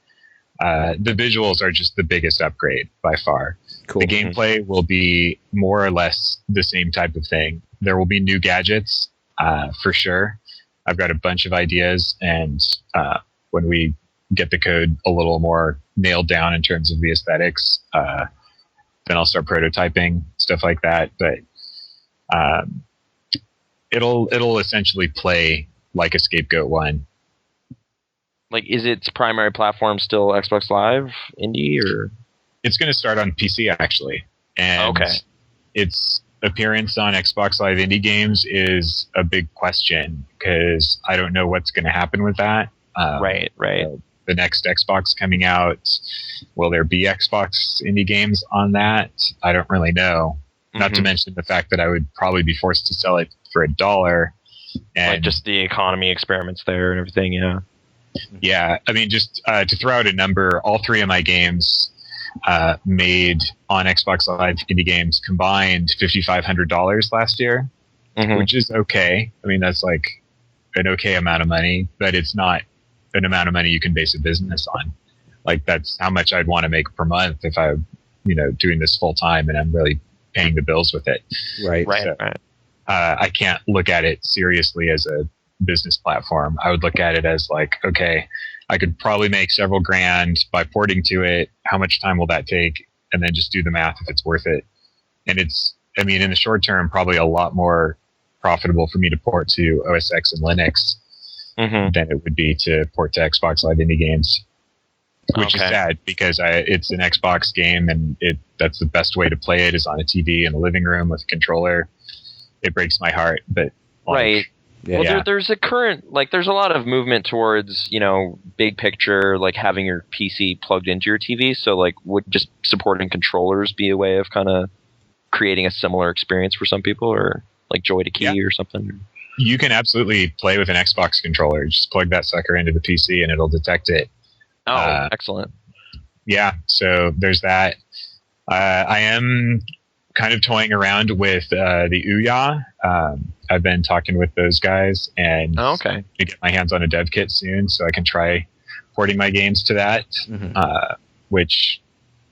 The visuals are just the biggest upgrade by far. Cool. The gameplay will be more or less the same type of thing. There will be new gadgets, for sure. I've got a bunch of ideas, and when we get the code a little more nailed down in terms of the aesthetics, then I'll start prototyping stuff like that. But it'll essentially play like a Scapegoat 1. Like, is its primary platform still Xbox Live Indie, or? It's going to start on PC, actually. And its appearance on Xbox Live Indie games is a big question, because I don't know what's going to happen with that. Right. The next Xbox coming out, will there be Xbox indie games on that? I don't really know. Not to mention the fact that I would probably be forced to sell it for $1. And like, just the economy experiments there and everything, yeah. Yeah, I mean, just to throw out a number, all 3 of my games made on Xbox Live Indie Games combined $5,500 last year, which is okay. I mean, that's like an okay amount of money, but it's not an amount of money you can base a business on. Like, that's how much I'd want to make per month if I, doing this full time and I'm really paying the bills with it. Right. So, I can't look at it seriously as a business platform. I would look at it as like, okay, I could probably make several grand by porting to it. How much time will that take? And then just do the math if it's worth it. And it's, I mean, in the short term, probably a lot more profitable for me to port to OS X and Linux than it would be to port to Xbox Live Indie Games, which is sad, because it's an Xbox game, and that's the best way to play it, is on a TV in a living room with a controller. It breaks my heart, but right. Well, there's there's a lot of movement towards, big picture, like having your PC plugged into your TV. So, like, would just supporting controllers be a way of kind of creating a similar experience for some people, or like Joy to Key or something? You can absolutely play with an Xbox controller. Just plug that sucker into the PC and it'll detect it. Oh, excellent. Yeah, so there's that. I am kind of toying around with the Ouya. I've been talking with those guys, and to get my hands on a dev kit soon, so I can try porting my games to that, which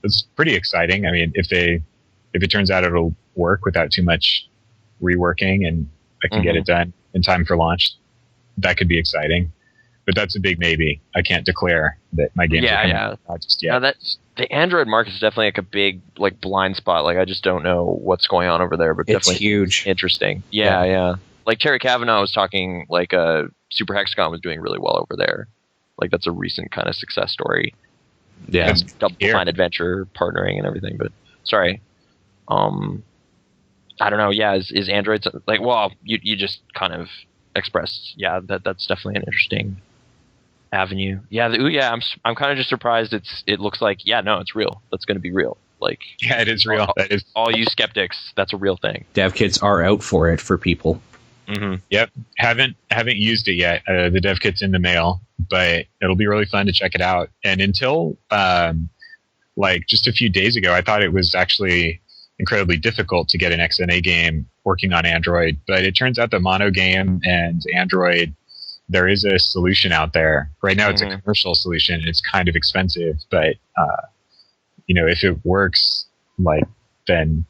is pretty exciting. I mean, if it turns out it'll work without too much reworking, and I can get it done in time for launch, that could be exciting. But that's a big maybe. I can't declare that my games are coming out just yet. No, the Android market is definitely like a big blind spot. Like, I just don't know what's going on over there, but it's definitely huge. Interesting. Yeah. Like, Terry Cavanaugh was talking, like, Super Hexagon was doing really well over there. Like, that's a recent kind of success story. Yeah. Double Fine Adventure partnering and everything. But sorry. I don't know. Yeah, is Android like? Well, you just kind of expressed. Yeah, that's definitely an interesting avenue. Yeah, the Ouya. I'm kind of just surprised. It looks like it's real. That's going to be real. Like, yeah, it is real. That is all you skeptics. That's a real thing. Dev kits are out for it for people. Yep. Haven't used it yet. The dev kit's in the mail, but it'll be really fun to check it out. And until just a few days ago, I thought it was actually incredibly difficult to get an XNA game working on Android. But it turns out that Mono Game and Android, there is a solution out there. Right now, it's a commercial solution, and it's kind of expensive. But if it works like, then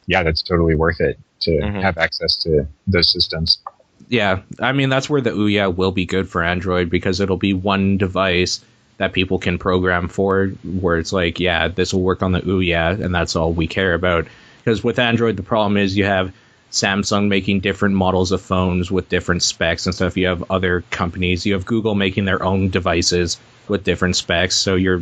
yeah, that's totally worth it to have access to those systems. Yeah, I mean, that's where the Ouya will be good for Android, because it'll be one device that people can program for, where it's like, yeah, this will work on the Ouya, and that's all we care about. Because with Android, the problem is you have Samsung making different models of phones with different specs and stuff. You have other companies. You have Google making their own devices with different specs. So you're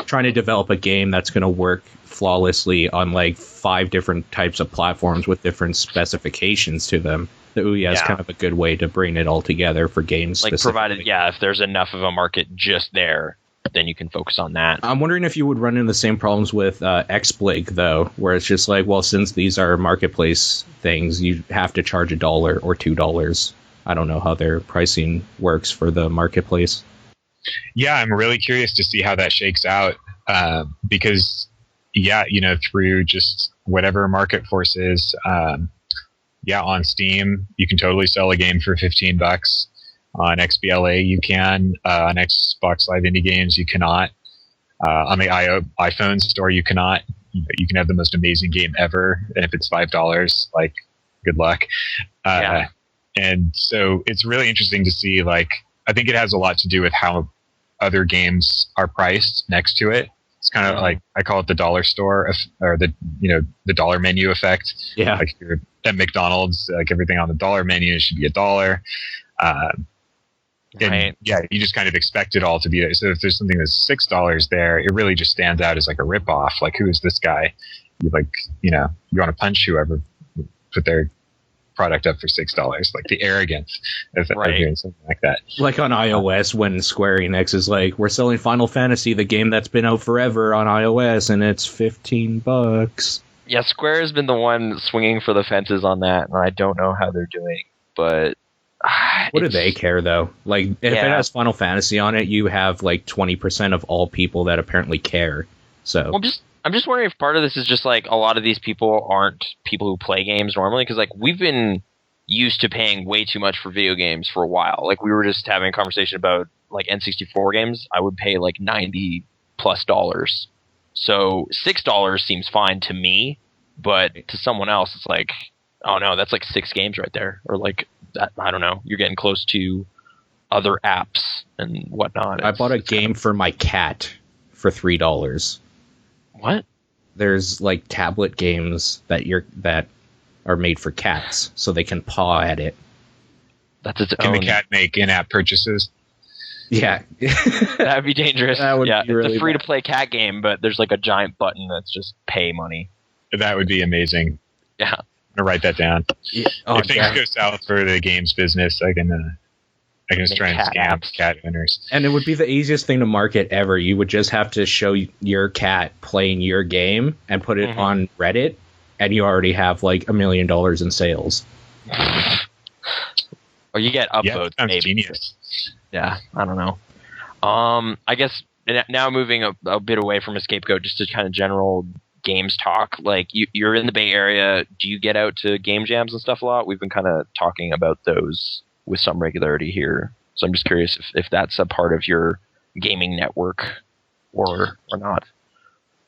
trying to develop a game that's going to work flawlessly on like 5 different types of platforms with different specifications to them. The Ouya is kind of a good way to bring it all together for games. Like, provided, if there's enough of a market just there, then you can focus on that. I'm wondering if you would run into the same problems with XBLIG, though, where it's just like, well, since these are marketplace things, you have to charge $1 or $2. I don't know how their pricing works for the marketplace. Yeah, I'm really curious to see how that shakes out, because, through just whatever market forces, on Steam, you can totally sell a game for $15. On XBLA, you can. On Xbox Live Indie Games, you cannot. On the iPhone store, you cannot. You can have the most amazing game ever, and if it's $5, like, good luck. And so it's really interesting to see. Like, I think it has a lot to do with how other games are priced next to it. It's kind of like, I call it the dollar store, or the dollar menu effect. Yeah. Like, if you're at McDonald's, like, everything on the dollar menu should be $1. And you just kind of expect it all to be there. So if there's something that's $6 there, it really just stands out as like a ripoff. Like, who is this guy? You want to punch whoever put their product up for $6. Like, the arrogance of doing something like that. Like on iOS, when Square Enix is like, we're selling Final Fantasy, the game that's been out forever, on iOS, and it's $15. Yeah, Square has been the one swinging for the fences on that, and I don't know how they're doing, but what do they care, though? Like, if it has Final Fantasy on it, you have like 20% of all people that apparently care. So I'm just wondering if part of this is just like a lot of these people aren't people who play games normally, because like we've been used to paying way too much for video games for a while. Like, we were just having a conversation about like N64 games. I would pay like $90+. So $6 seems fine to me, but to someone else, it's like, oh no, that's like 6 games right there, or like that. I don't know. You're getting close to other apps and whatnot. I bought a game for my cat for $3. What? There's like tablet games that are made for cats, so they can paw at it. That's its Can own. the cat make in-app purchases? Yeah. That would be dangerous. That would be really it's a free-to-play cat game, but there's like a giant button that's just pay money. That would be amazing. Yeah. I'm gonna write that down. Yeah. Oh, if things go south for the games business, I can just try and scam cat owners. And it would be the easiest thing to market ever. You would just have to show your cat playing your game and put it on Reddit, and you already have like $1 million in sales. Or you get upvotes, yeah, maybe. Genius. Yeah, I don't know. I guess now moving a bit away from a scapegoat, just to kind of general games talk. Like, you're in the Bay Area. Do you get out to game jams and stuff a lot? We've been kind of talking about those with some regularity here. So I'm just curious if that's a part of your gaming network or not.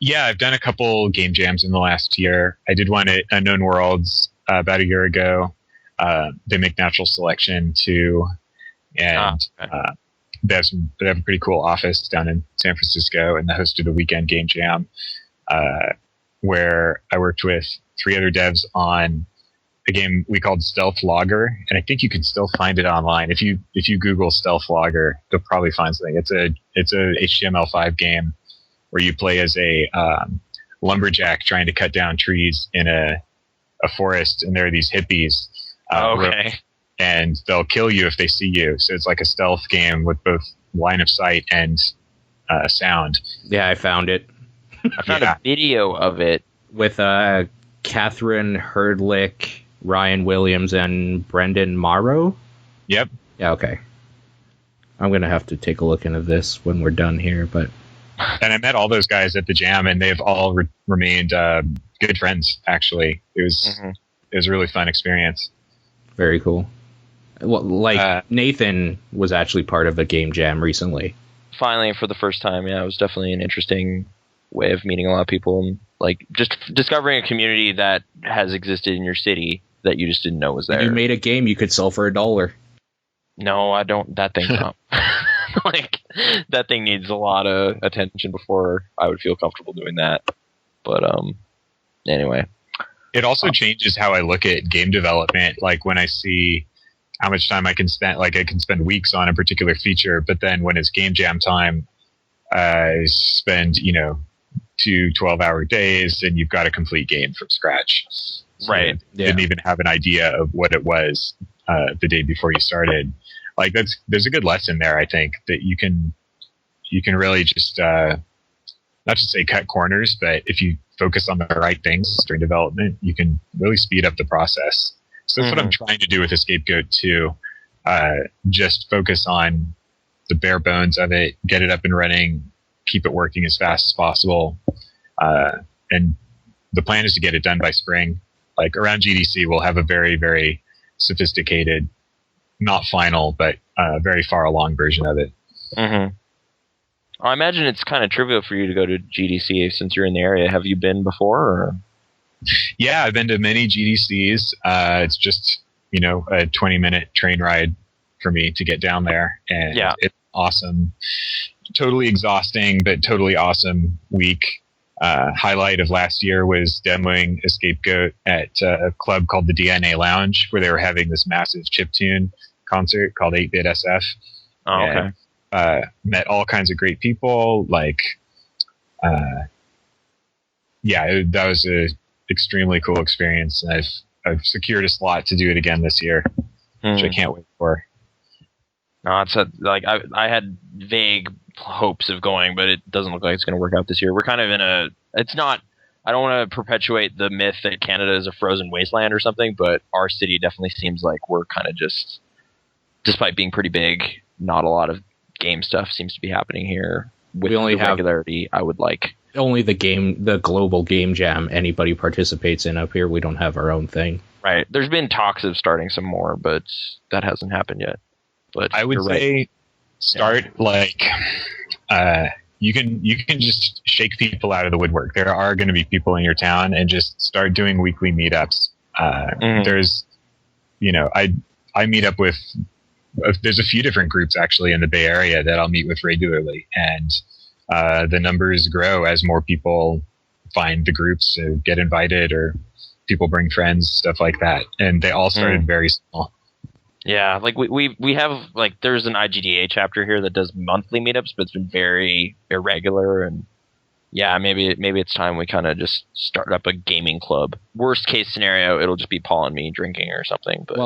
Yeah, I've done a couple game jams in the last year. I did one at Unknown Worlds about a year ago. They make natural selection too, and they have a pretty cool office down in San Francisco, and they hosted a weekend game jam where I worked with 3 other devs on a game we called Stealth Logger, and I think you can still find it online. If you Google Stealth Logger, you'll probably find something. It's a HTML5 game where you play as a lumberjack trying to cut down trees in a forest, and there are these hippies. And they'll kill you if they see you. So it's like a stealth game with both line of sight and sound. Yeah, I found it. I found a video of it with Catherine Herdlick, Ryan Williams, and Brendan Morrow. Yep. Yeah, okay. I'm going to have to take a look into this when we're done here. But and I met all those guys at the jam, and they've all remained good friends, actually. It was a really fun experience. Very cool. Like, Nathan was actually part of a game jam recently. Finally, for the first time. Yeah, it was definitely an interesting way of meeting a lot of people and like just discovering a community that has existed in your city that you just didn't know was there. You made a game you could sell for $1. No, I don't. That thing's not. Like, that thing needs a lot of attention before I would feel comfortable doing that. But anyway. It also changes how I look at game development. Like when I see how much time I can spend, like I can spend weeks on a particular feature, but then when it's game jam time, I spend, 2 12-hour days and you've got a complete game from scratch. So right. Didn't even have an idea of what it was the day before you started. Like there's a good lesson there, I think, that you can really just not to say cut corners, but if you focus on the right things during development, you can really speed up the process. So that's what I'm trying to do with the Scapegoat too. Just focus on the bare bones of it, get it up and running, keep it working as fast as possible. And the plan is to get it done by spring. Like around GDC, we'll have a very, very sophisticated, not final, but very far along version of it. Mm-hmm. I imagine it's kind of trivial for you to go to GDC since you're in the area. Have you been before? Or? Yeah, I've been to many GDCs. It's just, a 20-minute train ride for me to get down there. And it's awesome. Totally exhausting, but totally awesome week. Highlight of last year was demoing a Scapegoat at a club called the DNA Lounge, where they were having this massive chiptune concert called 8-Bit SF. Oh, okay. And, met all kinds of great people. Like, that was a extremely cool experience. And I've secured a slot to do it again this year, which I can't wait for. No, I had vague hopes of going, but it doesn't look like it's going to work out this year. We're kind of I don't want to perpetuate the myth that Canada is a frozen wasteland or something, but our city definitely seems like we're kind of just, despite being pretty big, not a lot of game stuff seems to be happening here with the regularity I would like. Only the global game jam anybody participates in up here. We don't have our own thing. Right. There's been talks of starting some more, but that hasn't happened yet. But I would say start you can just shake people out of the woodwork. There are going to be people in your town, and just start doing weekly meetups. There's, I meet up with. There's a few different groups actually in the Bay Area that I'll meet with regularly, and the numbers grow as more people find the groups, get invited, or people bring friends, stuff like that. And they all started very small. Yeah, like we have like there's an IGDA chapter here that does monthly meetups, but it's been very irregular. And yeah, maybe it's time we kind of just start up a gaming club. Worst case scenario, it'll just be Paul and me drinking or something. But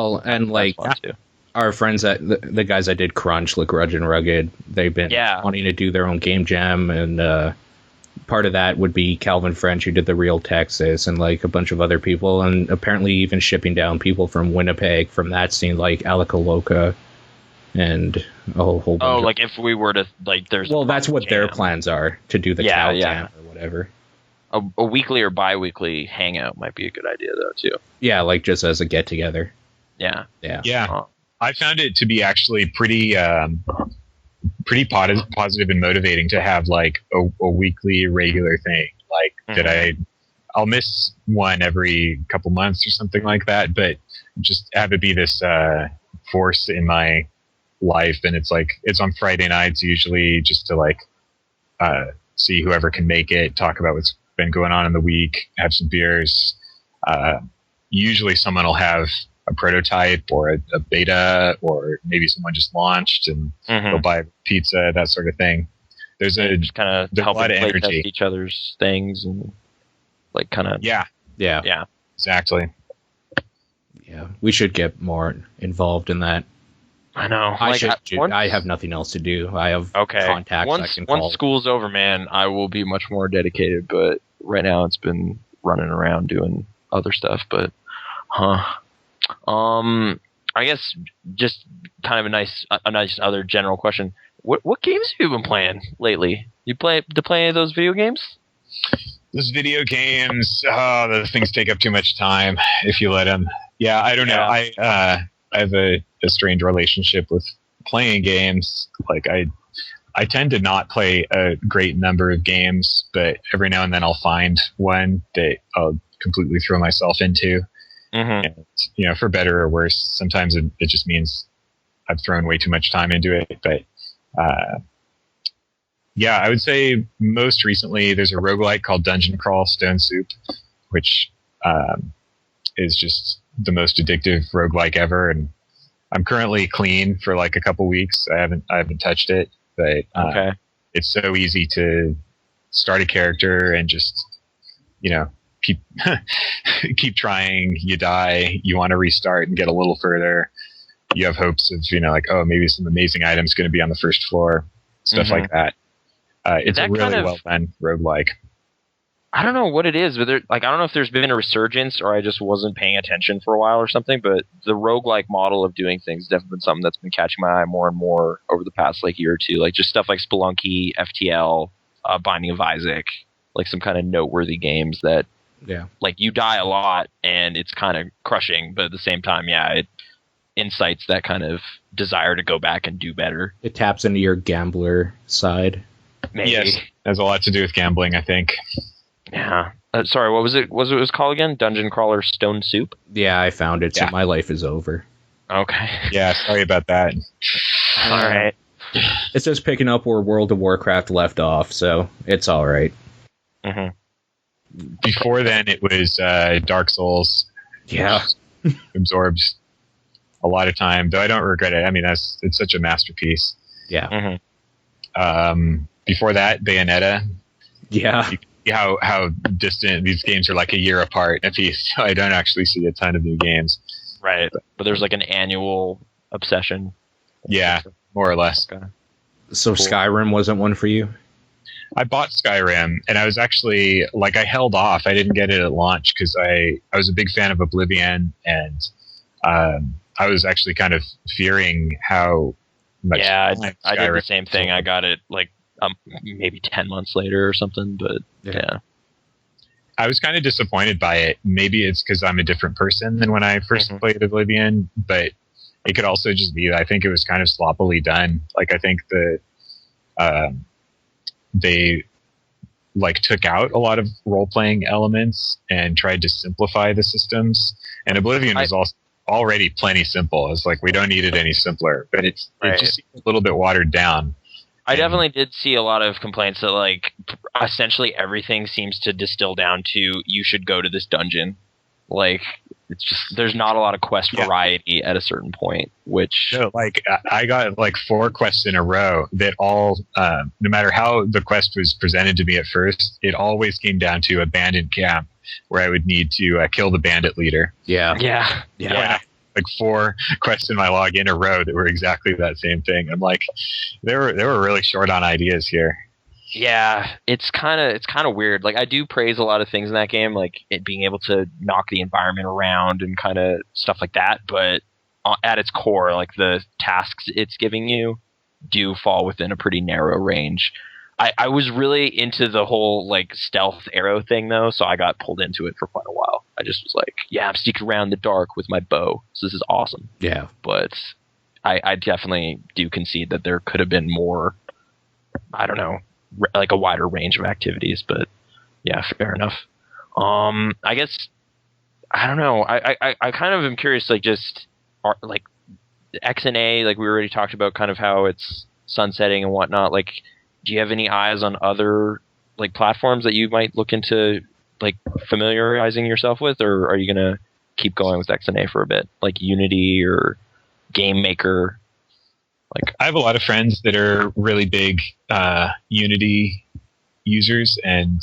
our friends the guys I did Crunch, like Grudge and Rugged, they've been wanting to do their own game jam, and part of that would be Calvin French, who did the Real Texas, and like a bunch of other people, and apparently even shipping down people from Winnipeg from that scene, like Alico Loca, and a whole bunch. Oh, like if we were to like, there's that's what their plans are, to do the cow jam or whatever. A weekly or bi-weekly hangout might be a good idea though too. Yeah, like just as a get together. Yeah. I found it to be actually pretty positive and motivating to have like a weekly regular thing. Like I'll miss one every couple months or something like that, but just have it be this force in my life. And it's like, it's on Friday nights usually, just to like see whoever can make it, talk about what's been going on in the week, have some beers. Usually someone will have a prototype or a beta, or maybe someone just launched and they'll buy pizza, that sort of thing. There's just kind of help a lot of play energy. test each other's things and like kind of yeah, exactly. Yeah, we should get more involved in that. I know. I have nothing else to do. I have contacts I can call. Once school's over, man, I will be much more dedicated. But right now, it's been running around doing other stuff. But, I guess just kind of a nice other general question. What games have you been playing lately? You play any of those video games? Those video games, those things take up too much time if you let them. Yeah, I don't know. I have a strange relationship with playing games. Like I I tend to not play a great number of games, but every now and then I'll find one that I'll completely throw myself into. And, for better or worse, sometimes it just means I've thrown way too much time into it. But I would say most recently there's a roguelike called Dungeon Crawl Stone Soup, which is just the most addictive roguelike ever. And I'm currently clean for like a couple weeks. I haven't touched it, but it's so easy to start a character and just, keep keep trying. You die, you want to restart and get a little further. You have hopes of, maybe some amazing items going to be on the first floor, stuff like that. It's a really well done roguelike. I don't know what it is, but I don't know if there's been a resurgence or I just wasn't paying attention for a while or something, but the roguelike model of doing things has definitely been something that's been catching my eye more and more over the past year or two. Like just stuff like Spelunky, FTL, Binding of Isaac, like some kind of noteworthy games that you die a lot and it's kind of crushing, but at the same time, it incites that kind of desire to go back and do better. It taps into your gambler side. Maybe. Yes, it has a lot to do with gambling, I think. Yeah. Sorry, what was it? What was it called again? Dungeon Crawler Stone Soup? Yeah, I found it, so my life is over. Okay. Yeah, sorry about that. All right. It's just picking up where World of Warcraft left off, so it's all right. Before then, it was Dark Souls. Yeah. Absorbed a lot of time, though I don't regret it. I mean, it's such a masterpiece. Yeah. Before that, Bayonetta. Yeah. You see how distant these games are, like a year apart. So I don't actually see a ton of new games. Right. But there's like an annual obsession. Yeah, more or less. Okay. So cool. Skyrim wasn't one for you? I bought Skyrim, and I was actually, I held off. I didn't get it at launch because I was a big fan of Oblivion, and I was actually kind of fearing how much. Yeah, I did the same thing. I got it maybe 10 months later or something, but yeah. I was kind of disappointed by it. Maybe it's because I'm a different person than when I first played Oblivion, but it could also just be that I think it was kind of sloppily done. I think they took out a lot of role-playing elements and tried to simplify the systems. And Oblivion was also already plenty simple. It's we don't need it any simpler, but it just seems a little bit watered down. I definitely did see a lot of complaints that essentially everything seems to distill down to you should go to this dungeon. It's just there's not a lot of quest variety at a certain point, which I got 4 quests in a row that all no matter how the quest was presented to me at first, it always came down to abandoned camp where I would need to kill the bandit leader. Yeah. 4 quests in my log in a row that were exactly that same thing. I'm they were really short on ideas here. Yeah, it's kind of weird. I do praise a lot of things in that game, like it being able to knock the environment around and kind of stuff like that. But at its core, the tasks it's giving you do fall within a pretty narrow range. I was really into the whole stealth arrow thing though, so I got pulled into it for quite a while. I just was I'm sneaking around in the dark with my bow, so this is awesome. Yeah, but I definitely do concede that there could have been more. I don't know. A wider range of activities, but yeah, fair enough. I guess I don't know. I kind of am curious, just XNA, we already talked about, kind of how it's sunsetting and whatnot. Do you have any eyes on other platforms that you might look into familiarizing yourself with, or are you gonna keep going with XNA for a bit, Unity or Game Maker? I have a lot of friends that are really big Unity users and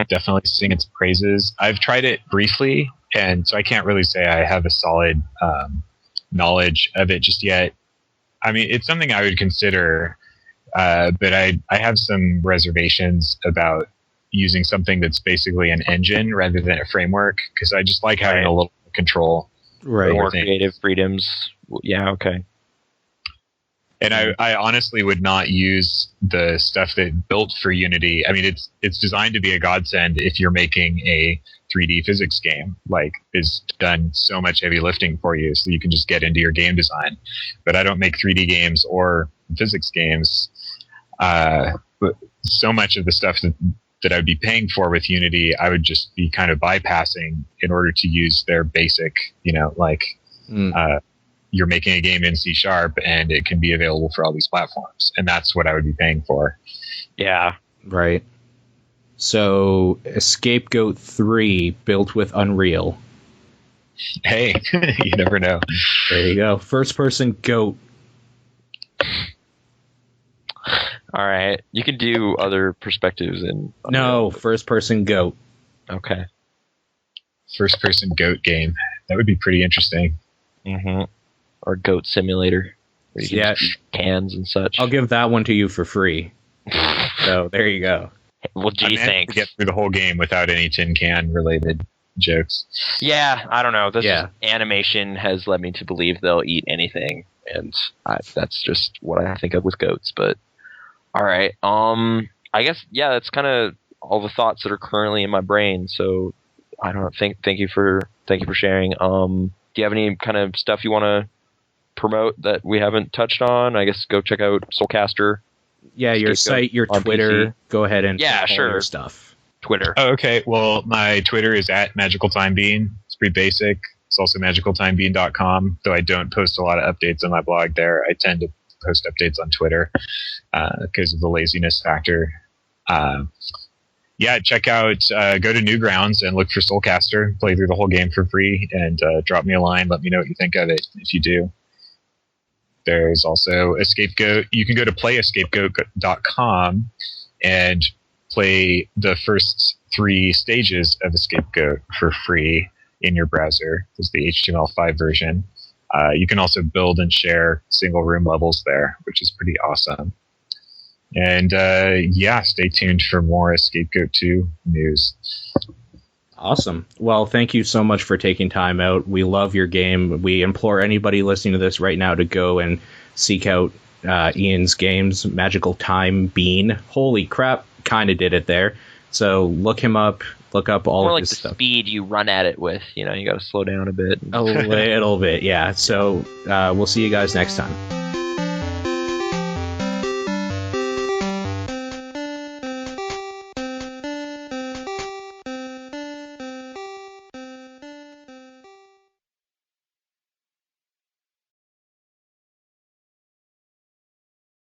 definitely sing its praises. I've tried it briefly, and so I can't really say I have a solid knowledge of it just yet. I mean, it's something I would consider, but I have some reservations about using something that's basically an engine rather than a framework, because I just like having a little control. Right. More creative freedoms. Yeah, okay. And I honestly would not use the stuff that built for Unity. I mean, it's designed to be a godsend if you're making a 3D physics game. It's done so much heavy lifting for you, so you can just get into your game design. But I don't make 3D games or physics games. But so much of the stuff that I would be paying for with Unity, I would just be kind of bypassing in order to use their basic, you're making a game in C# and it can be available for all these platforms. And that's what I would be paying for. Yeah. Right. So, Scapegoat 3 built with Unreal. Hey, you never know. There you go. First person goat. All right. You can do other perspectives in. No, first person goat. Okay. First person goat game. That would be pretty interesting. Mm-hmm. Or Goat Simulator. Where you can just eat cans and such. I'll give that one to you for free. So, there you go. Well, gee, thanks. Get through the whole game without any tin can related jokes. Yeah, I don't know. Animation has led me to believe they'll eat anything, and that's just what I think of with goats. But all right, I guess that's kind of all the thoughts that are currently in my brain. So I don't think. Thank you for sharing. Do you have any kind of stuff you want to promote that we haven't touched on? I guess go check out SoulCaster. Yeah, your site, your Twitter. PC. Go ahead and sure. your stuff. Twitter. Oh, okay. Well, my Twitter is at MagicalTimeBean. It's pretty basic. It's also MagicalTimeBean.com, though I don't post a lot of updates on my blog there. I tend to post updates on Twitter because of the laziness factor. Check out, go to Newgrounds and look for SoulCaster. Play through the whole game for free and drop me a line. Let me know what you think of it if you do. There's also a Scapegoat. You can go to playescapegoat.com and play the first 3 stages of a Scapegoat for free in your browser. There's the HTML5 version. You can also build and share single room levels there, which is pretty awesome. And stay tuned for more Scapegoat 2 news. Awesome. Well, thank you so much for taking time out. We love your game. We implore anybody listening to this right now to go and seek out Ian's games, MagicalTimeBean. Holy crap, kind of did it there. So look him up. Look up all of his stuff. More like the speed you run at it with. You got to slow down a bit. A little bit, yeah. So we'll see you guys next time.